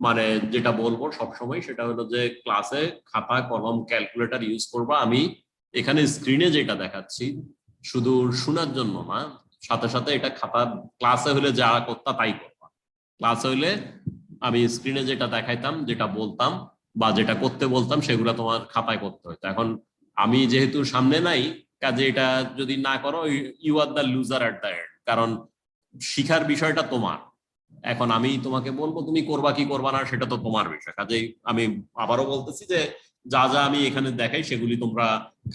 মানে যেটা বলবো সবসময় সেটা হলো যে ক্লাসে খাতা কলম ক্যালকুলেটর ইউজ করবা। আমি এখানে স্ক্রিনে যেটা দেখাচ্ছি শুধু শোনার জন্য না, সাথে সাথে এটা খাতা ক্লাসে হলে যা করতা তাই করবা। ক্লাসে হইলে আমি স্ক্রিনে যেটা দেখাইতাম, যেটা বলতাম বা যেটা করতে বলতাম সেগুলো তোমার খাতায় করতে হতো। এখন আমি যেহেতু সামনে নাই, কাজে এটা যদি না করো you are the loser at the end, কারণ শিখার বিষয়টা তোমার। এখন আমি তোমাকে বলবো তুমি করবা কি করবা না সেটা তো তোমার বিষয়। কাজেই আমি আবারও বলতেছি যে যা যা আমি এখানে দেখাই সেগুলি তোমরা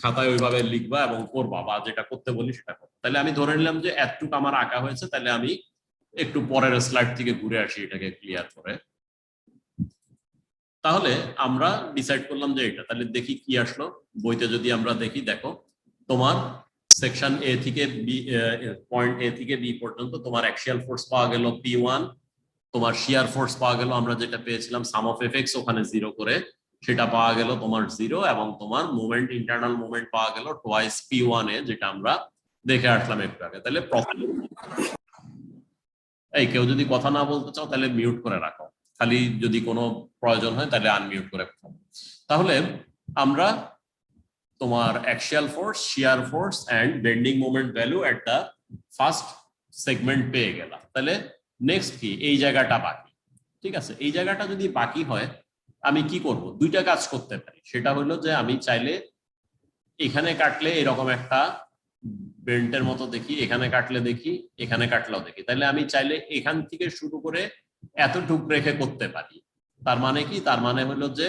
খাতায় ওইভাবে লিখবা এবং করবা, বা যেটা করতে বলি সেটা করবা। তাহলে আমি ধরে নিলাম যে এতটুকু আমার আঁকা হয়েছে, তাহলে আমি একটু পরের স্লাইড থেকে ঘুরে আসি এটাকে ক্লিয়ার করে। তাহলে আমরা ডিসাইড করলাম যে এটা, তাহলে দেখি কি আসলো বইতে। যদি আমরা দেখি, দেখো তোমার সেকশন এ থেকে বি, পয়েন্ট এ থেকে বি পর্যন্ত তোমার অ্যাক্সিয়াল ফোর্স পাওয়া গেল P1, তোমার শিয়ার ফোর্স পাওয়া গেল আমরা যেটা পেয়েছিলাম সাম অফ এফ এক্স ওখানে 0 করে, সেটা পাওয়া গেল তোমার 0, এবং তোমার মুভমেন্ট ইন্টারনাল মুভমেন্ট পাওয়া গেল টুয়াইস P1 এ, যেটা আমরা দেখে আসলাম একটু আগে। তাহলে এই কেউ যদি কথা না বলতে চাও তাহলে মিউট করে রাখো, খালি যদি কোনো প্রয়োজন হয় তাহলে আনমিউট করে রাখো। তাহলে আমরা তোমার axial force, shear force and bending moment value at the first segment পেয়ে গেলাম। তাহলে নেক্সট কি? এই জায়গাটা বাকি। ঠিক আছে, এই জায়গাটা যদি বাকি হয় আমি কি করব? দুইটা কাজ করতে পারি। সেটা হলো যে আমি চাইলে এখানে কাটলে এরকম একটা বেল্টের মতো দেখি, এখানে কাটলে দেখি, এখানে কাটলেও দেখি। তাহলে আমি চাইলে এখান থেকে শুরু করে এতটুক রেখে করতে পারি। তার মানে কি? তার মানে হলো যে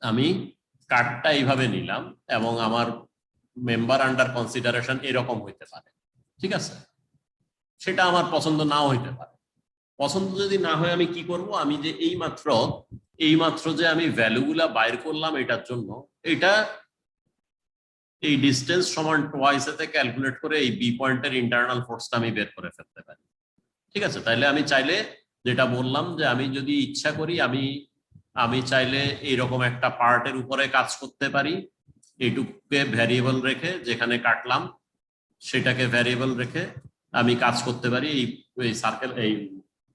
আমি কাটটা এইভাবে নিলাম এবং আমার মেম্বার আন্ডার কনসিডারেশন এরকম হইতে পারে। ঠিক আছে, সেটা আমার পছন্দ নাও হইতে পারে। পছন্দ যদি না হয় আমি কি করব? আমি যে এইমাত্র যে আমি ভ্যালুগুলা বাইর করলাম এটার জন্য, এটা এই ডিসটেন্স সমান টোয়াইস এতে ক্যালকুলেট করে এই বি পয়েন্টের ইন্টারনাল ফোর্সটা আমি বের করে ফেলতে পারি। ঠিক আছে, তাইলে আমি চাইলে যেটা বললাম যে আমি যদি ইচ্ছা করি আমি চাইলে এইরকম একটা পার্টের উপরে কাজ করতে পারি, এইটুকুকে ভ্যারিয়েবল রেখে, যেখানে কাটলাম সেটাকে ভ্যারিয়েবল রেখে আমি কাজ করতে পারি। এই সার্কেল, এই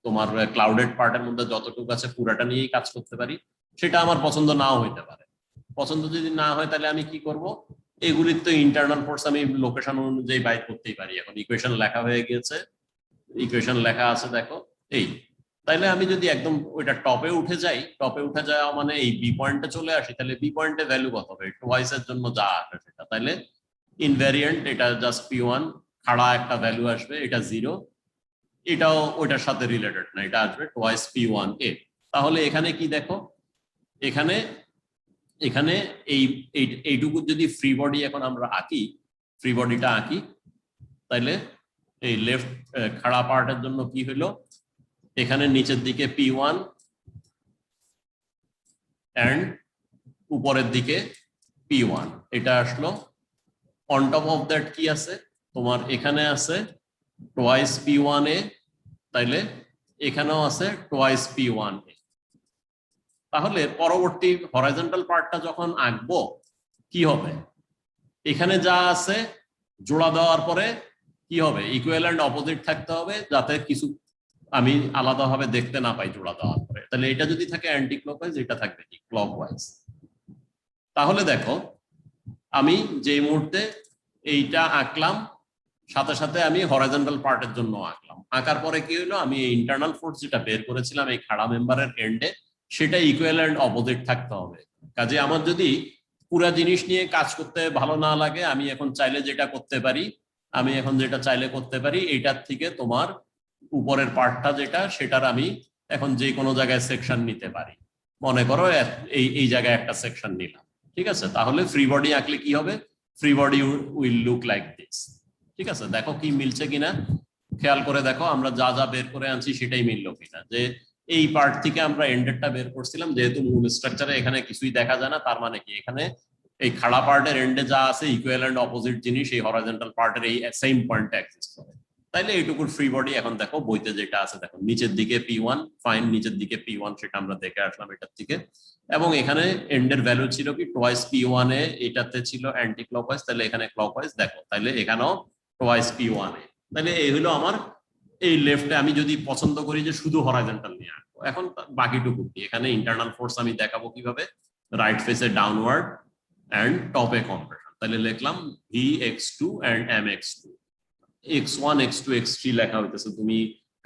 তোমার ক্লাউডেড পার্টের মধ্যে যতটুকু আছে পুরাটা নিয়েই কাজ করতে পারি। সেটা আমার পছন্দ নাও হইতে পারে। পছন্দ যদি না হয় তাহলে আমি কি করব? এগুলির তো ইন্টারনাল ফোর্স আমি লোকেশন অনুযায়ী বাইর করতেই পারি। এখন ইকুয়েশন লেখা হয়ে গিয়েছে, ইকুয়েশন লেখা আছে দেখো এই। তাইলে আমি যদি একদম ওইটা টপে উঠে যাই, টপে উঠে যাওয়া মানে এই বি পয়েন্টে চলে আসি, তাহলে বি পয়েন্টে ভ্যালু কত হবে? টোয়াইস এর জন্য যা আসে সেটা, তাইলে ইনভ্যারিয়েন্ট এটা জাস্ট P1 খাড়া একটা ভ্যালু আসবে, এটা 0, এটাও ওইটার সাথে রিলেটেড না, এটা আসবে টোয়াইস P1A। তাহলে এখানে কি দেখো, এখানে এখানে এইটুকু যদি ফ্রি বডি এখন আমরা আঁকি, ফ্রি বডিটা আঁকি, তাইলে এই লেফট খাড়া পার্টের জন্য কি হলো? এখানে নিচের দিকে P1 এন্ড উপরের দিকে P1, এটা আসলো। অন টপ অফ দ্যাট কি আছে তোমার? এখানে আছে টোয়াইস P1A, তাইলে এখানেও আছে টোয়াইস P1A। তাহলে পরবর্তী হরাইজন্টাল পার্টটা যখন আঁকবো কি হবে? এখানে যা আছে জোড়া দেওয়ার পরে কি হবে? ইকুয়াল অপোজিট থাকতে হবে, যাতে কিছু আমি আলাদাভাবে দেখতে না পাই জোড়া দেওয়ার পরে। তাহলে এটা যদি থাকে অ্যান্টি ক্লকওয়াইজ, এটা থাকবে কি ক্লকওয়াইজ। তাহলে দেখো আমি যে মুহূর্তে এইটা আঁকলাম, সাথে সাথে আমি হরাইজন্টাল পার্টের জন্য আঁকলাম। আঁকার পরে কি হলো, আমি ইন্টারনাল ফোর্স যেটা বের করেছিলাম এই খাড়া মেম্বারের এন্ডে, সেটা ইকুয়ালেন্ট অপোজিট থাকতে হবে। কাজে আমার যদি পুরা জিনিস নিয়ে কাজ করতে ভালো না লাগে, আমি এখন চাইলে যেটা করতে পারি, এইটার থেকে তোমার উপরের পার্টটা যেটা, সেটার আমি এখন যে কোনো জায়গায় সেকশন নিতে পারি। মনে করো এই জায়গায় একটা সেকশন নিলাম, ঠিক আছে? তাহলে ফ্রি বডি আঁকলে কি হবে, free body will look like this. ঠিক আছে, দেখো কি মিলছে কিনা, খেয়াল করে দেখো আমরা যা যা বের করে আনছি সেটাই মিললো কিনা। যে এই পার্ট থেকে আমরা এন্ডেরটা বের করছিলাম, যেহেতু মূল স্ট্রাকচারে এখানে কিছুই দেখা যায় না, তার মানে কি এখানে এই খাড়া পার্টের এন্ডে যা আছে ইকুয়ালেন্ট অপোজিট জিনিস এই হরাইজন্টাল পার্টের এই সেম পয়েন্টে এক্সিস্ট করে। তাইলে এইটুকুর ফ্রি বডি এখন দেখো বইতে যেটা আছে, দেখো নিচের দিকে P1, ফাইন, নিচের দিকে P1, সেটা আমরা দেখে আসলাম এটার থেকে। এবং এখানে এন্ডের ভ্যালু ছিল কি টোয়াইস P1 এ, এটাতে ছিল অ্যান্টি ক্লকওয়াইজ, তাহলে এখানে ক্লকওয়াইজ দেখো, তাহলে এখানেও টোয়াইস P1 এ। তাহলে এই হলো আমার এই লেফটে। আমি যদি পছন্দ করি যে শুধু হরাইজন্টাল নিয়ে আঁকবো, এখন বাকিটুকু কি, এখানে ইন্টারনাল ফোর্স আমি দেখাবো কিভাবে, রাইট ফেসে ডাউনওয়ার্ড এন্ড টপে কম্প্রেশন। তাহলে লিখলাম Vx2 and Mx2, x1 x2 x3 লেখা হইতেছে। তুমি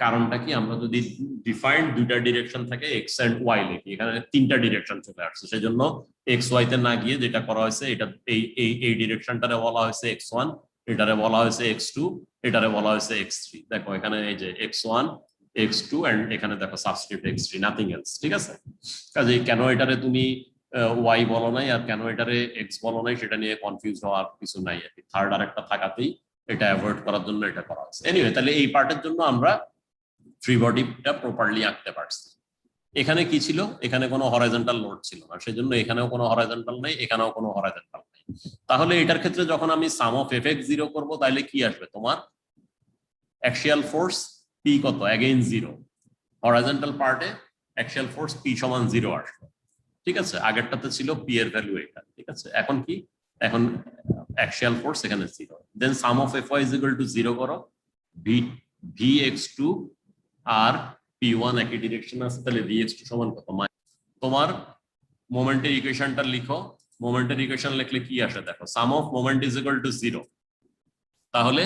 কারণটা কি, আমরা যদি ডিফাইন্ড দুইটা ডিরেকশন থাকে x এন্ড y লিখি, এখানে তিনটা ডিরেকশন চলে আসছে, সেজন্য x y তে না গিয়ে যেটা করা হয়েছে, এটা এই ডিরেকশনটারে বলা হয়েছে x1, এটারে বলা হয়েছে x2, এটারে বলা হয়েছে x3। দেখো এখানে এই যে x1 x2 এন্ড এখানে দেখো সাবস্ক্রিপ্ট x3, নাথিং এলস। ঠিক আছে, কাজে কেন এটারে তুমি y বলো নাই আর কেন এটারে x বলো নাই সেটা নিয়ে কনফিউজ হওয়ার কিছু নাই আর কি। থার্ড আর একটা থাকাতেই এটা অ্যাভয়েড করার জন্য এটা করা হচ্ছে। এনিওয়ে, তাহলে এই পার্টের জন্য আমরা ফ্রি বডিটা প্রপারলি আঁকতে পারছি। এখানে কি ছিল, এখানে কোনো হরাইজন্টাল লোড ছিল না, সেজন্য এখানেও কোনো হরাইজন্টাল নাই, এখানেও কোনো হরাইজন্টাল নাই। তাহলে এটার ক্ষেত্রে যখন আমি সাম অফ fx0 করব, তাহলে কি আসবে, তোমার অ্যাক্সিয়াল ফোর্স p কত, अगेन 0। হরাইজন্টাল পার্টে অ্যাক্সিয়াল ফোর্স p সমান 0 আসবে। ঠিক আছে, আগেরটাতে ছিল p এর ভ্যালু এটা। ঠিক আছে, এখন কি, এখন অ্যাক্সিয়াল ফোর্স এখানে 0। Then sum of fy is equal to 0 করো, vx2 আর p1 একই ডিরেকশন আছে, তাহলে vx2 সমান কত, তোমার মোমেন্টের ইকুয়েশনটা লিখো। মোমেন্টের ইকুয়েশন লিখলে কি আসে দেখো, sum of moment is equal to 0। তাহলে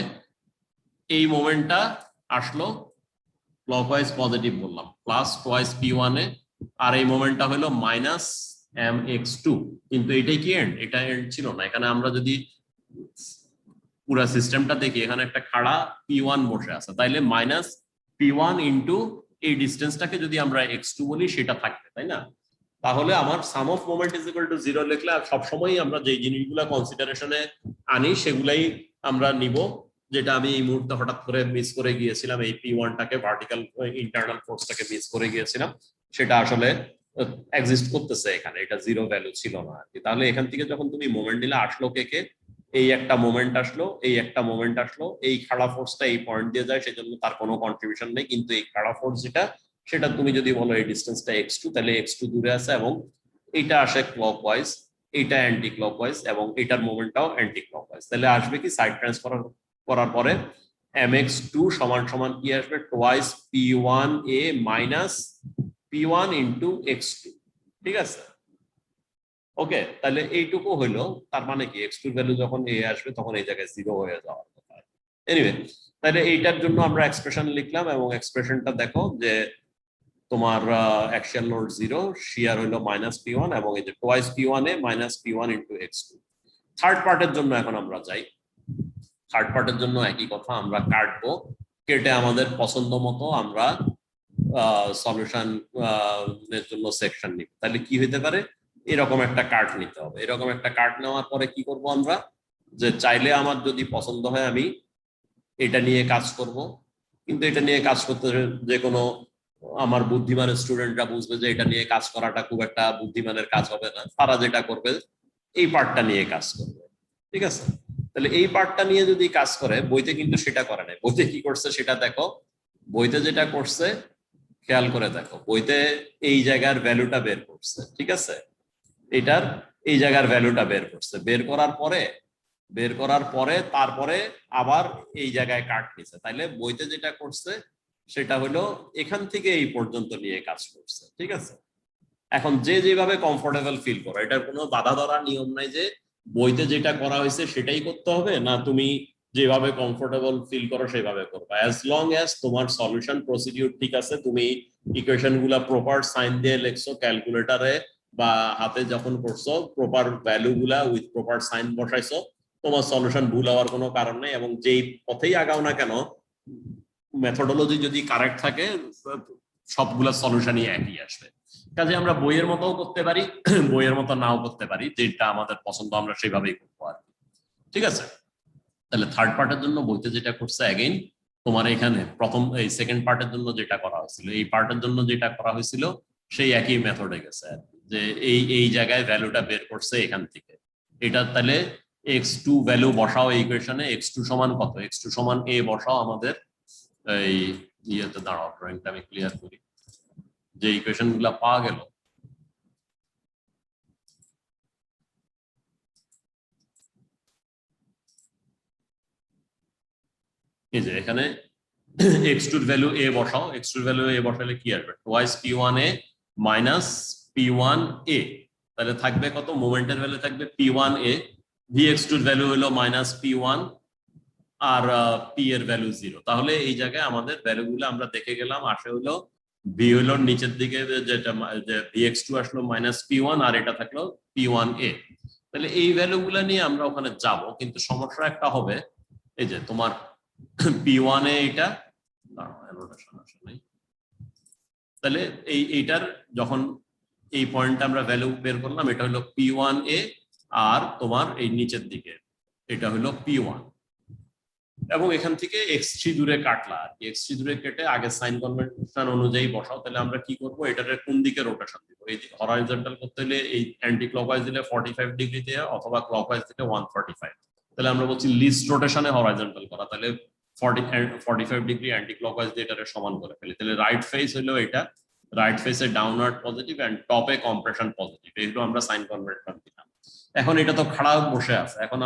এই মোমেন্টটা আসলো ক্লকওয়াইজ পজিটিভ বললাম, প্লাস টোয়াইস P1 এ, আর এই মোমেন্টটা হলো মাইনাস mx2। কিন্তু এটাই কি এন্ড, এটা এন্ড ছিল না। এখানে আমরা যদি পুরো সিস্টেমটা দেখি, এখানে একটা খাড়া P1 বসে আছে, তাইলে মাইনাস P1 ইন্টু এই ডিস্টেন্সটাকে যদি আমরা x2 বলি, সেটা থাকবে, তাই না? তাহলে আমার sum of moment is equal to 0 লিখলে সবসময় আমরা যে জিনিসগুলো কনসিডারেশনে আনি সেগুলাই আমরা নিব। যেটা আমি এই মুহূর্তে হঠাৎ করে মিস করে গিয়েছিলাম, এই P1টাকে, ভার্টিক্যাল ইন্টারনাল ফোর্সটাকে মিস করে গিয়েছিলাম, সেটা আসলে এক্সিস্ট করতেছে এখানে, এটা 0 ভ্যালু ছিল না আর কি। তাহলে এখান থেকে যখন তুমি মোমেন্ট দিলে, আসলো কে কে, এই একটা মোমেন্ট আসলো, এই একটা মোমেন্ট আসলো, এই খাড়া ফোর্সটা এই পয়েন্ট দিয়ে যায়, সেজন্য তার কোনো কন্ট্রিবিউশন নেই। কিন্তু এই খাড়া ফোর্স যেটা, সেটা তুমি যদি বলো এই ডিস্টেন্সটা x2, তাহলে x2 দূরে আছে এবং এটা আসে ক্লকওয়াইজ, এটা অ্যান্টি ক্লকওয়াইজ, এবং এটার মোমেন্টটাও অ্যান্টি ক্লকওয়াইজ। তাহলে আসবে কি, সাইড ট্রান্সফার করার পরে mx2 সমান সমান কি আসবে, twice P1a minus P1 into x2। ঠিক আছে, ওকে, তাহলে এইটুকু হইলো। তার মানে কি, x2 এর ভ্যালু যখন a আসবে তখন এই জায়গায় 0 হয়ে যাওয়ার কথা। এনিওয়ে, তাহলে এইটার জন্য আমরা এক্সপ্রেশন লিখলাম, এবং এক্সপ্রেশনটা দেখো যে তোমার অ্যাক্সিয়াল লোড 0, শিয়ার হইলো মাইনাস P1, এবং এই যে twice P1 A minus P1 into x2। Third পার্টের জন্য এখন আমরা যাই। থার্ড পার্টের জন্য একই কথা, আমরা কাটবো, কেটে আমাদের পছন্দ মতো আমরা সলিউশন এর জন্য সেকশন নিব। তাহলে কি হইতে পারে, এরকম একটা কার্ড নিতে হবে। এরকম একটা কার্ড নেওয়ার পরে কি করব আমরা, যে চাইলে আমার যদি পছন্দ হয় আমি এটা নিয়ে কাজ করব, কিন্তু এটা নিয়ে কাজ করতে যে কোনো আমার বুদ্ধিমানের স্টুডেন্টরা বুঝবে যে এটা নিয়ে কাজ করাটা খুব একটা বুদ্ধিমানের কাজ হবে না, তারা যেটা করবে এই পার্টটা নিয়ে কাজ করবে। ঠিক আছে, তাহলে এই পার্টটা নিয়ে যদি কাজ করে, বইতে কিন্তু সেটা করে নাই। বইতে কি করছে সেটা দেখো, বইতে যেটা করছে খেয়াল করে দেখো, বইতে এই জায়গার ভ্যালুটা বের করছে। ঠিক আছে, এটার এই জায়গার ভ্যালুটা বের করছে, বের করার পরে তারপরে আবার এই জায়গায় কাট নিছে। তাইলে বইতে যেটা করছে সেটা হলো এখান থেকে এই পর্যন্ত নিয়ে কাজ করছে। ঠিক আছে, এখন যে যেভাবে কমফোর্টেবল ফিল করো, এটার কোনো বাধা ধরা নিয়ম নাই যে বইতে যেটা করা হয়েছে সেটাই করতে হবে, না তুমি যেভাবে কমফোর্টেবল ফিল করো সেভাবে করবা, অ্যাজ লং অ্যাজ তোমার সলিউশন প্রসিডিউর ঠিক আছে, তুমি ইকুয়েশন গুলা প্রপার সাইন দিয়ে লিখছো ক্যালকুলেটরে বা হাতে যখন করছো, প্রপার ভ্যালু গুলা উইথ প্রপার সাইন বসাইছো, তোমার সলিউশন ভুল হওয়ার কোনো কারণ নেই। এবং যেই পথেই আগাও না কেন, মেথোডোলজি যদি কারেক্ট থাকে, সবগুলা সলিউশনই একই আসবে। কাজে আমরা বইয়ের মতো করতে পারি, বইয়ের মতো নাও করতে পারি, যেটা আমাদের পছন্দ আমরা সেভাবেই করবো আর কি। ঠিক আছে, তাহলে থার্ড পার্টের জন্য বইতে যেটা করছে অ্যাগেইন তোমার এখানে প্রথম এই সেকেন্ড পার্টের জন্য যেটা করা হয়েছিল, এই পার্টের জন্য যেটা করা হয়েছিল সেই একই মেথডে গেছে আর কি। যে এই জায়গায় ভ্যালুটা বের করছে এখান থেকে, এটা তাহলে x2 ভ্যালু বসাও এই ইকুয়েশনে, x2 সমান কত, x2 সমান a বসাও আমাদের এই ইয়েতে। দাঁড়াও, ড্রয়িংটা আমি ক্লিয়ার করি। যে ইকুয়েশন গুলা পাওয়া গেল, এই যে এখানে x2 এর ভ্যালু a বসাও, x2 এর ভ্যালু a বসালে কি আসবে, twice p1a minus p1a, তাহলে থাকবে কত, মোমেন্টের ভ্যালু থাকবে p1a, vx2 এর ভ্যালু হলো minus p1 আর p এর ভ্যালু 0। তাহলে এই জায়গায় আমাদের ভ্যালুগুলো আমরা দেখে গেলাম, আসে হলো v হলো নিচের দিকে যেটা vx2 আসলো minus p1 আর এটা থাকলো p1a। তাহলে এই ভ্যালুগুলো নিয়ে আমরা ওখানে যাব, কিন্তু সমস্যা একটা হবে, এই যে তোমার p1 এ এটা, তাহলে এইটার যখন এই পয়েন্টটা আমরা ভ্যালু বের করলাম, এটা হলো p1a আর তোমার এই নিচের দিকে এটা হলো p1, এবং এখান থেকে x3 দূরে কাটলা আর কি, x3 দূরে কেটে আগে সাইন কনভেনশন অনুযায়ী বসাও। তাহলে আমরা কি করব, এটার কোন দিকে রোটেশন দিব, এই হরাইজন্টাল করতে হলে এই অ্যান্টি ক্লকওয়াইজ দিলে 45 ডিগ্রি দিয়ে, অথবা ক্লকওয়াইজ দিলে 145। তাহলে আমরা বলছি লিস্ট রোটেশনে হরাইজন্টাল করা, তাহলে 45 ডিগ্রি অ্যান্টি ক্লকওয়াইজ দিয়ে এটারে সমান করে ফেলি। তাহলে রাইট ফেস হলো এটা, রাইট ফেসে ডাউনওয়ার্ড পজিটিভ এন্ড টপে কম্প্রেশন পজিটিভ, এগুলো আমরা সাইন কনভেনশন দিলাম। এখন এটা তো খাড়া বসে আছে, এখন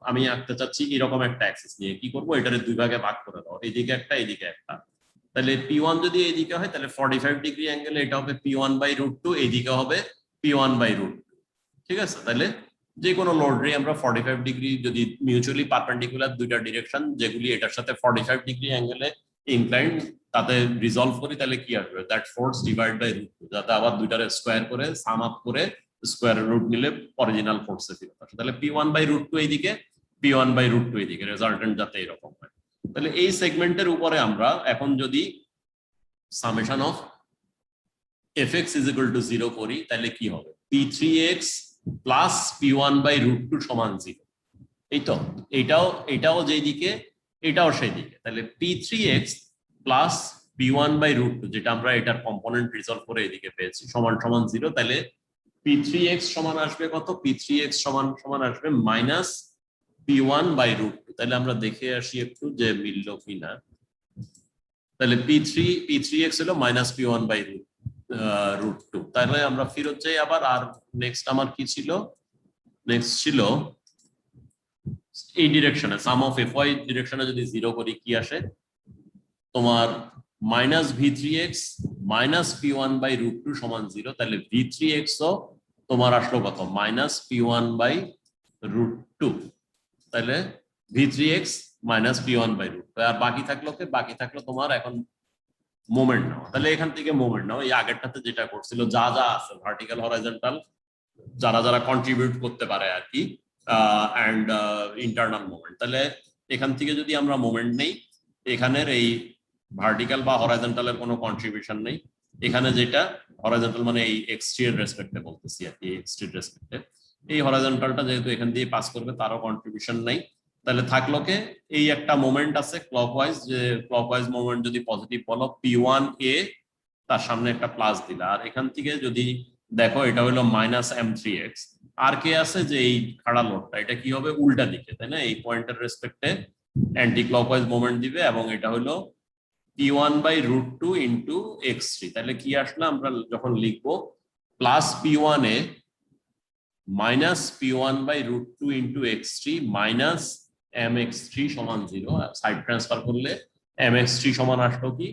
আমি আঁকতে চাচ্ছি এরকম একটা অ্যাক্সিস নিয়ে, কি করবো, এটারে দুই ভাগে ভাগ করে দাও, এইদিকে একটা এইদিকে একটা। তাহলে p1 যদি এইদিকে হয় তাহলে 45 ডিগ্রি অ্যাঙ্গেলে এটা হবে p1/√2, এইদিকে হবে p1/√2। ঠিক আছে, তাহলে যে কোনো লোডরে আমরা 45 ডিগ্রি যদি মিউচুয়ালি পারপেন্ডিকুলার দুইটা ডিরেকশন যেগুলি এটার সাথে 45 ডিগ্রি অ্যাঙ্গেলে ইনক্লাইন্ড, তাতে রিজলভ করি, তাহলে কি আসবে, দ্যাট ফোর্স ডিভাইড বাই √2, যাতে আবার দুইটারে স্কোয়ার করে সাম আপ করে স্কোয়ার রুট নিলে অরিজিনাল ফোর্সে ফিরত আসে। তাহলে p1/√2 এইদিকে, p1/√2 এইদিকে, রেজাল্টেন্ট যাতে এরকম হয়। তাহলে এই সেগমেন্টের উপরে আমরা এখন যদি summation of fx is equal to 0 করি, তাহলে কি হবে, p3x প্লাস p1/√2 সমান 0। এই তো এটাও যেদিকে এটাও সেই দিকে, তাহলে p3x প্লাস p1/√2, যেটা আমরা এটার কম্পোনেন্ট রিজলভ করে এদিকে পেয়েছি, সমান সমান 0। তাহলে p3x সমান আসবে কত, p3x সমান আসবে মাইনাস p1/√2। তাহলে আমরা দেখে আসি একটু যে মিলল কিনা। তাহলে p3x হলো মাইনাস p1/√2। তাহলে আমরা ফেরত যাই আবার, আর নেক্সট আমার কি ছিল, নেক্সট ছিল এই ডিরেকশনে, সাম অফ fy ডিরেকশনে যদি 0 করি কি আসে, তোমার মাইনাস v3x মাইনাস p1/√2 সমান 0। তাহলে v3x ও তোমার আসলো কত, মাইনাস p1/√2। তাহলে v3x মাইনাস p1/√2, আর বাকি থাকলো তোমার এখন মোমেন্ট নাও। তাহলে এখান থেকে মোমেন্ট নাও, এই আগেরটাতে যেটা করছিল, যা যা আছে ভার্টিক্যাল হরাইজন্টাল যারা কন্ট্রিবিউট করতে পারে আর কি, অ্যান্ড ইন্টারনাল মোমেন্ট। তাহলে এখান থেকে যদি আমরা মোমেন্ট নেই, এখানের এই ভার্টিক্যাল বা হরাইজন্টালের কোনো কন্ট্রিবিউশন নেই। এখানে যেটা হরাইজন্টাল মানে এই x3 এর রেসপেক্টে বলতেছি আর কি, x3 এর রেসপেক্টে এই হরাইজন্টালটা যেহেতু এখান দিয়ে পাস করবে, তারও কন্ট্রিবিউশন নেই। তাহলে থাকলো কে, এই একটা মোমেন্ট আছে ক্লকওয়াইজ, যে ক্লকওয়াইজ মোমেন্ট যদি পজিটিভ বলো p1a, তার সামনে একটা প্লাস দিলা, আর এখান থেকে যদি দেখো এটা হলো মাইনাস m3x, আর কে আছে যে এই খাড়া লোডটা, এটা কি হবে, উল্টা দিকে, তাই না, এই পয়েন্টের রেসপেক্টে অ্যান্টি ক্লকওয়াইজ মোমেন্ট দিবে, এবং এটা হলো p1/√2 ইন্টু x3। তাহলে কি আসলে আমরা যখন লিখবো plus p1a minus p1/√2 into x3 minus mx3 সমান 0, সাইড ট্রান্সফার করলে mx3 সমান আসলো কি,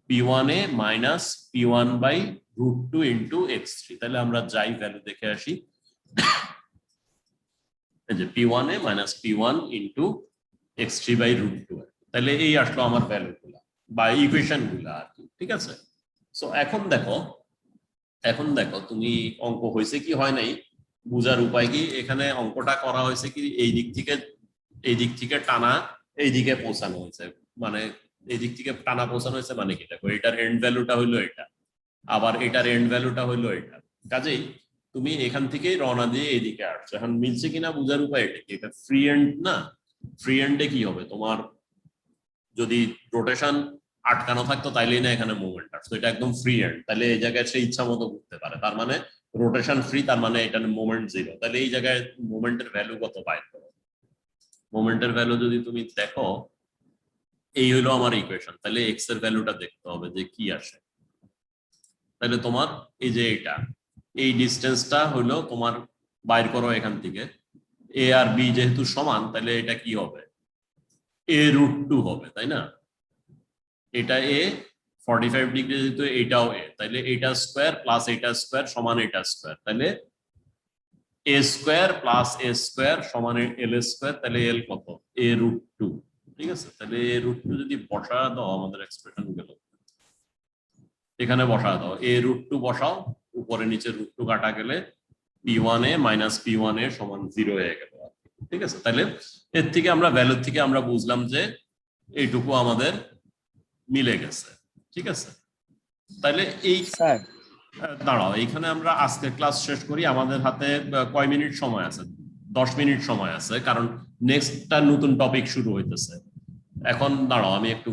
p1a minus p1/√2 into x3। তাহলে আমরা যাই ভ্যালু দেখে আসি, এই যে p1a minus p1 into x3/√2। তাহলে এই আসলো আমার ভ্যালু গুলা বা ইকুয়েশন গুলা আর কি, ঠিক আছে। সো এখন দেখো তুমি অঙ্ক হয়েছে কি হয় নাই বুঝার উপায় কি, এখানে অঙ্কটা করা হয়েছে কি এই দিক থেকে টানা এই দিকে পৌঁছানো হয়েছে, মানে এই দিক থেকে টানা পৌঁছানো হয়েছে, মানে কি দেখো এটার এন্ড ভ্যালুটা হইলো এটা, আবার এটার এন্ড ভ্যালুটা হইলো এটা। কাজেই তুমি এখান থেকেই রওনা দিয়ে এদিকে আসছো। এখন মিলছে কিনা বুঝার উপায় এটা কি, এটা ফ্রি এন্ড না, ফ্রি এন্ডে কি হবে তোমার যদি রোটেশন আটকানো থাকতো তাইলেই না এখানে মুভমেন্ট আসতো, এটা একদম ফ্রি এন্ড, তাহলে এই জায়গায় সে ইচ্ছা মতো ঘুরতে পারে, তার মানে রোটেশন ফ্রি, তার মানে এটা মুভমেন্ট জিরো। তাহলে এই জায়গায় মুভমেন্টের ভ্যালু কত বাইর করো, মোমেন্টের ভ্যালু যদি তুমি দেখো এই হলো আমার ইকুয়েশন, তাহলে এক্স এর ভ্যালুটা দেখতে হবে যে কি আসে। তাহলে তোমার এই যে এটা এই ডিসটেন্সটা হলো তোমার বাইর করো এখান থেকে, এ আর বি যেহেতু সমান তাহলে এটা কি হবে, a√2 হবে, তাই না? এটা এ 45 ডিগ্রি যেহেতু এটাও এ, তাহলে এটা স্কোয়ার প্লাস এটা স্কোয়ার সমান এটা স্কোয়ার, তাহলে এ স্কোয়ার প্লাস এ স্কোয়ার সমান এল স্কোয়ার, তাহলে এল কত, a√2। ঠিক আছে, তাহলে a√2 যদি বসা দাও আমাদের এক্সপ্রেশন গেল, এখানে বসা দাও a√2 বসাও, উপরে নিচে √2 কাটা গেলে p1a মাইনাস p1a সমান 0 হয়ে গেল। ঠিক আছে, তাহলে এর থেকে আমরা ভ্যালুর থেকে আমরা বুঝলাম যে এইটুকু আমাদের মিলে গেছে। ঠিক আছে, তাহলে এই স্যার দাঁড়াও, এইখানে আমরা আজকের ক্লাস শেষ করি। আমাদের হাতে কয় মিনিট সময় আছে? 10 মিনিট সময় আছে, কারণ নেক্সটটা নতুন টপিক শুরু হইতেছে। এখন দাঁড়াও আমি একটু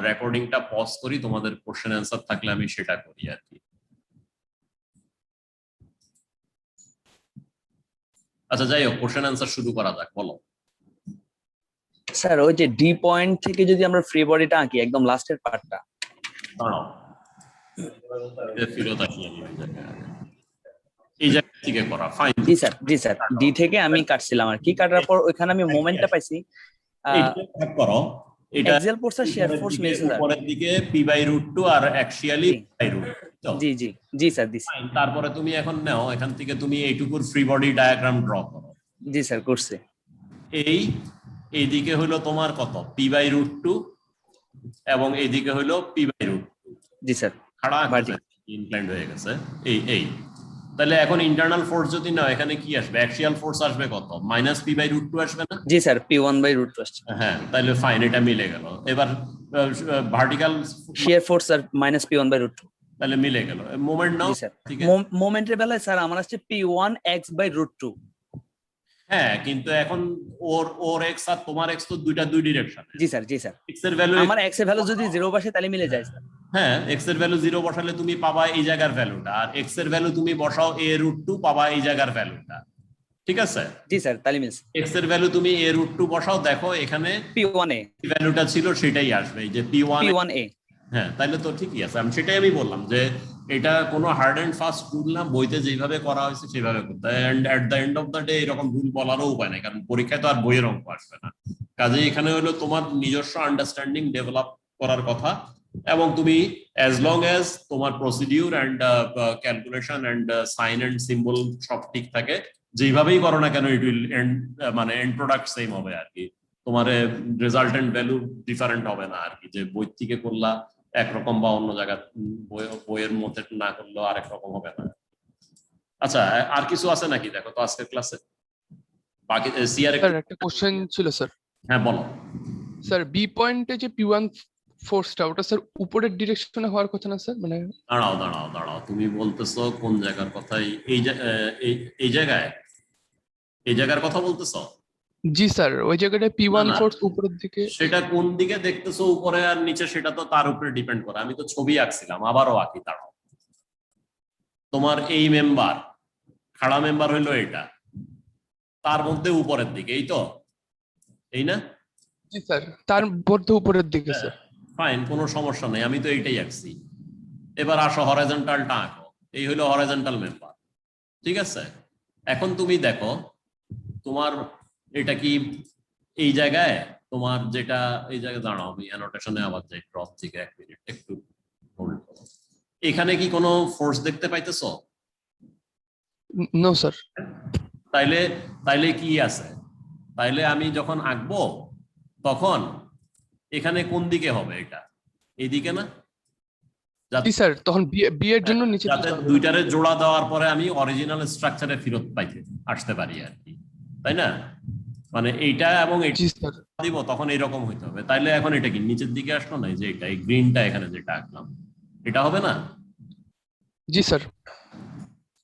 রেকর্ডিংটা পজ করি, তোমাদের কোশ্চেন অ্যান্সার থাকলে আমি সেটা করি আর কি। আচ্ছা যাই হোক, কোশ্চেন অ্যান্সার শুরু করা যাক, বলো। স্যার ওই যে ডি পয়েন্ট থেকে যদি আমরা ফ্রি বডিটা আঁকি একদম লাস্টের পার্টটা, দাঁড়াও ফিরত আসি আমি ওই জায়গায়, এই জায়গা থেকে করা ফাইন। জি স্যার ডি থেকে আমি কাটছিলাম আর কি, কাটার পর ওইখানে আমি মোমেন্টটা পাইছি। এইটা ভাগ করো, এটা এক্সেল ফোর্স আর শেয়ার ফোর্স মিলছে স্যার। উপরের দিকে p/√2 আর অ্যাকচুয়ালি p/√2। জি জি জি স্যার দিছি। তারপরে তুমি এখন নাও এখান থেকে তুমি এইটুকুর ফ্রি বডি ডায়াগ্রাম ড্র করো। জি স্যার করছি। এইদিকে হলো তোমার কত, p/√2 এবং এইদিকে হলো p/√2। জি স্যার খাড়া ইনক্লাইন্ড হয়ে গেছে এই তাহলে এখন ইন্টারনাল ফোর্স যদি নাও এখানে কি আসবে, অ্যাকশিয়াল ফোর্স আসবে কত, মাইনাস p/√2 আসবে না? জি স্যার p1/√2 আসছে। হ্যাঁ, তাহলে ফাইন, এটা মিলে গেল। এবার ভার্টিক্যাল শেয়ার ফোর্স আর মাইনাস p1/√2, তাহলে মিলে গেল। মোমেন্ট নাও, জি স্যার। মোমেন্টের বেলায় স্যার আমার আসছে p1x/√2। হ্যাঁ, কিন্তু এখন ওর এক্স আর তোমার এক্স তো দুই ডিরেকশন। জি স্যার জি স্যার, এক্স এর ভ্যালু, আমার এক্স এর ভ্যালু যদি 0 বসে তাহলে মিলে যায় স্যার। হ্যাঁ এক্স এর ভ্যালু 0 বসালে তুমি পাবা এই জায়গার ভ্যালুটা, আর এক্স এর ভ্যালু তুমি বসাও a√2 পাবা এই জায়গার ভ্যালুটা। ঠিক আছে, জি স্যার তাহলে মিলছে। এক্স এর ভ্যালু তুমি a√2 বসাও, দেখো এখানে p1a ভ্যালুটা ছিল সেটাই আসবে, এই যে p1a। হ্যাঁ, তাহলে তো ঠিকই আছে। সেটাই আমি বললাম যে এটা কোনো হার্ড এন্ড ফাস্ট রুল না, বইতে যেভাবে করা হয়েছে সেভাবে করতে হয়। And at the end of the day এরকম রুল বলারও উপায় নাই, কারণ পরীক্ষায় তো আর বইয়ের অঙ্ক আসবে না। কাজে এখানে হলো তোমার নিজস্ব আন্ডারস্ট্যান্ডিং ডেভেলপ করার কথা, এবং তুমি অ্যাজ লং অ্যাজ তোমার procedure and calculation and sign and symbol সব ঠিক থাকে, যেভাবেই করো না কেন ইট উইল এন্ড মানে এন্ড প্রোডাক্ট সেম হবে আর কি। তোমার রেজাল্টেন্ট ভ্যালু ডিফারেন্ট হবে না আর কি, যে বই থেকে করলা একরকম বা অন্য জায়গা বইয়ের মধ্যে না করলেও আরেক রকম হবে না। আচ্ছা, আর কিছু আছে নাকি দেখো তো আজকের ক্লাসে? বাকি সিআর স্যার একটা কোশ্চেন ছিল স্যার। হ্যাঁ বলো। স্যার বি পয়েন্টে যে p1 ফোর্সটা ওটা স্যার উপরের ডিরেকশনে হওয়ার কথা না স্যার, মানে দাঁড়াও তুমি বলতেছো কোন জায়গার কথাই? এই জায়গার কথা বলতেছো? জি স্যার ওই জায়গাটা p1 না, না। ফোর্স উপরের দিকে। সেটা কোন দিকে দেখতেছো উপরে আর নিচে, সেটা তো তার উপরে ডিপেন্ড করে। আমি তো ছবি আঁকছিলাম, আবারও আঁকি, দাঁড়াও। তোমার এই মেম্বার, খাড়া মেম্বার হইলো এটা, তার মধ্যে উপরের দিকে, এই তো, এই না? জি স্যার তার মধ্যে উপরের দিকে স্যার। ফাইন, কোনো সমস্যা নেই, আমি তো এইটাই আঁকছি। এবার আসো হরাইজন্টালটা আঁকো, এই হলো হরাইজন্টাল মেম্বার। ঠিক আছে, এখন তুমি দেখো তোমার এটা কি এই জায়গায় তোমার যেটা এই জায়গায়, দাঁড়াও আমি অ্যানোটেশনে আবার যাই, ড্রপ থেকে 1 মিনিট একটু হোল্ড করো। এখানে কি কোনো ফোর্স দেখতে পাইতেছো? No sir. তাইলে কি আছে? তাইলে আমি যখন আঁকবো তখন এখানে কোন দিকে হবে? এটা এইদিকে না? জি স্যার, তখন বি এর জন্য নিচে যাতে দুইটারে জোড়া দেওয়ার পরে আমি অরিজিনাল স্ট্রাকচারে ফেরত পাইতে আসতে পারি আর কি, তাই না? মানে এইটা এবং এইটা জি স্যার। দিব তখন এইরকম হইতে হবে। তাইলে এখন এটা কি নিচের দিকে আসলো না? এই যে এটা, এই গ্রিনটা এখানে যেটা আঁকলাম, এটা হবে না? জি স্যার।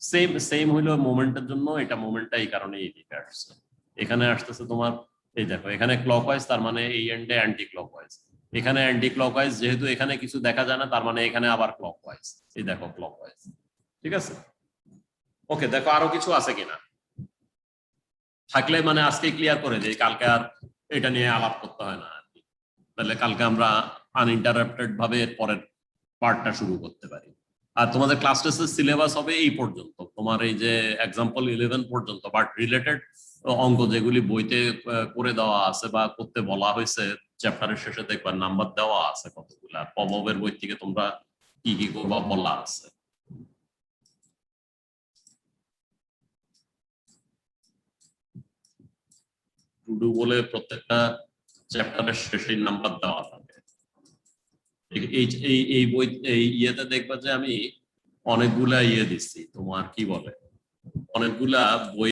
সেম সেম হইলো মোমেন্টের জন্য, এটা মোমেন্টটা এই কারণে এইদিকে আসছে। এখানে আসতেছে তোমার, এই দেখো এখানে ক্লকওয়াইজ, তার মানে এই এন্ডে অ্যান্টি ক্লকওয়াইজ, এখানে অ্যান্টি ক্লকওয়াইজ, যেহেতু এখানে কিছু দেখা যায় না তার মানে এখানে আবার ক্লকওয়াইজ, এই দেখো ক্লকওয়াইজ। ঠিক আছে, ওকে। দেখো আরো কিছু আছে কিনা, থাকলে মানে আজকে ক্লিয়ার করে দেই, কালকে আর এটা নিয়ে আলাপ করতে হয় না আর কি। তাহলে কালকে আমরা আনইন্টারাপ্টেড ভাবে পরের পার্টটা শুরু করতে পারি। আর তোমাদের ক্লাস টেস্টের সিলেবাস হবে এই পর্যন্ত, তোমার এই যে এক্সাম্পল 11 পর্যন্ত, বাট রিলেটেড অঙ্ক যেগুলি বইতে করে দেওয়া আছে বা করতে বলা হয়েছে, চ্যাপ্টারের শেষে দেখবার নাম্বার দেওয়া আছে কতগুলা, পববের বই থেকে তোমরা কি কি করবা বলা আছে। টুডু বলে প্রত্যেকটা চ্যাপ্টারের শেষে নাম্বার দেওয়া থাকে। এই বই এই ইয়েতে দেখবা যে আমি অনেকগুলা ইয়ে দিচ্ছি, তোমার কি বলে, অনেকগুলা বই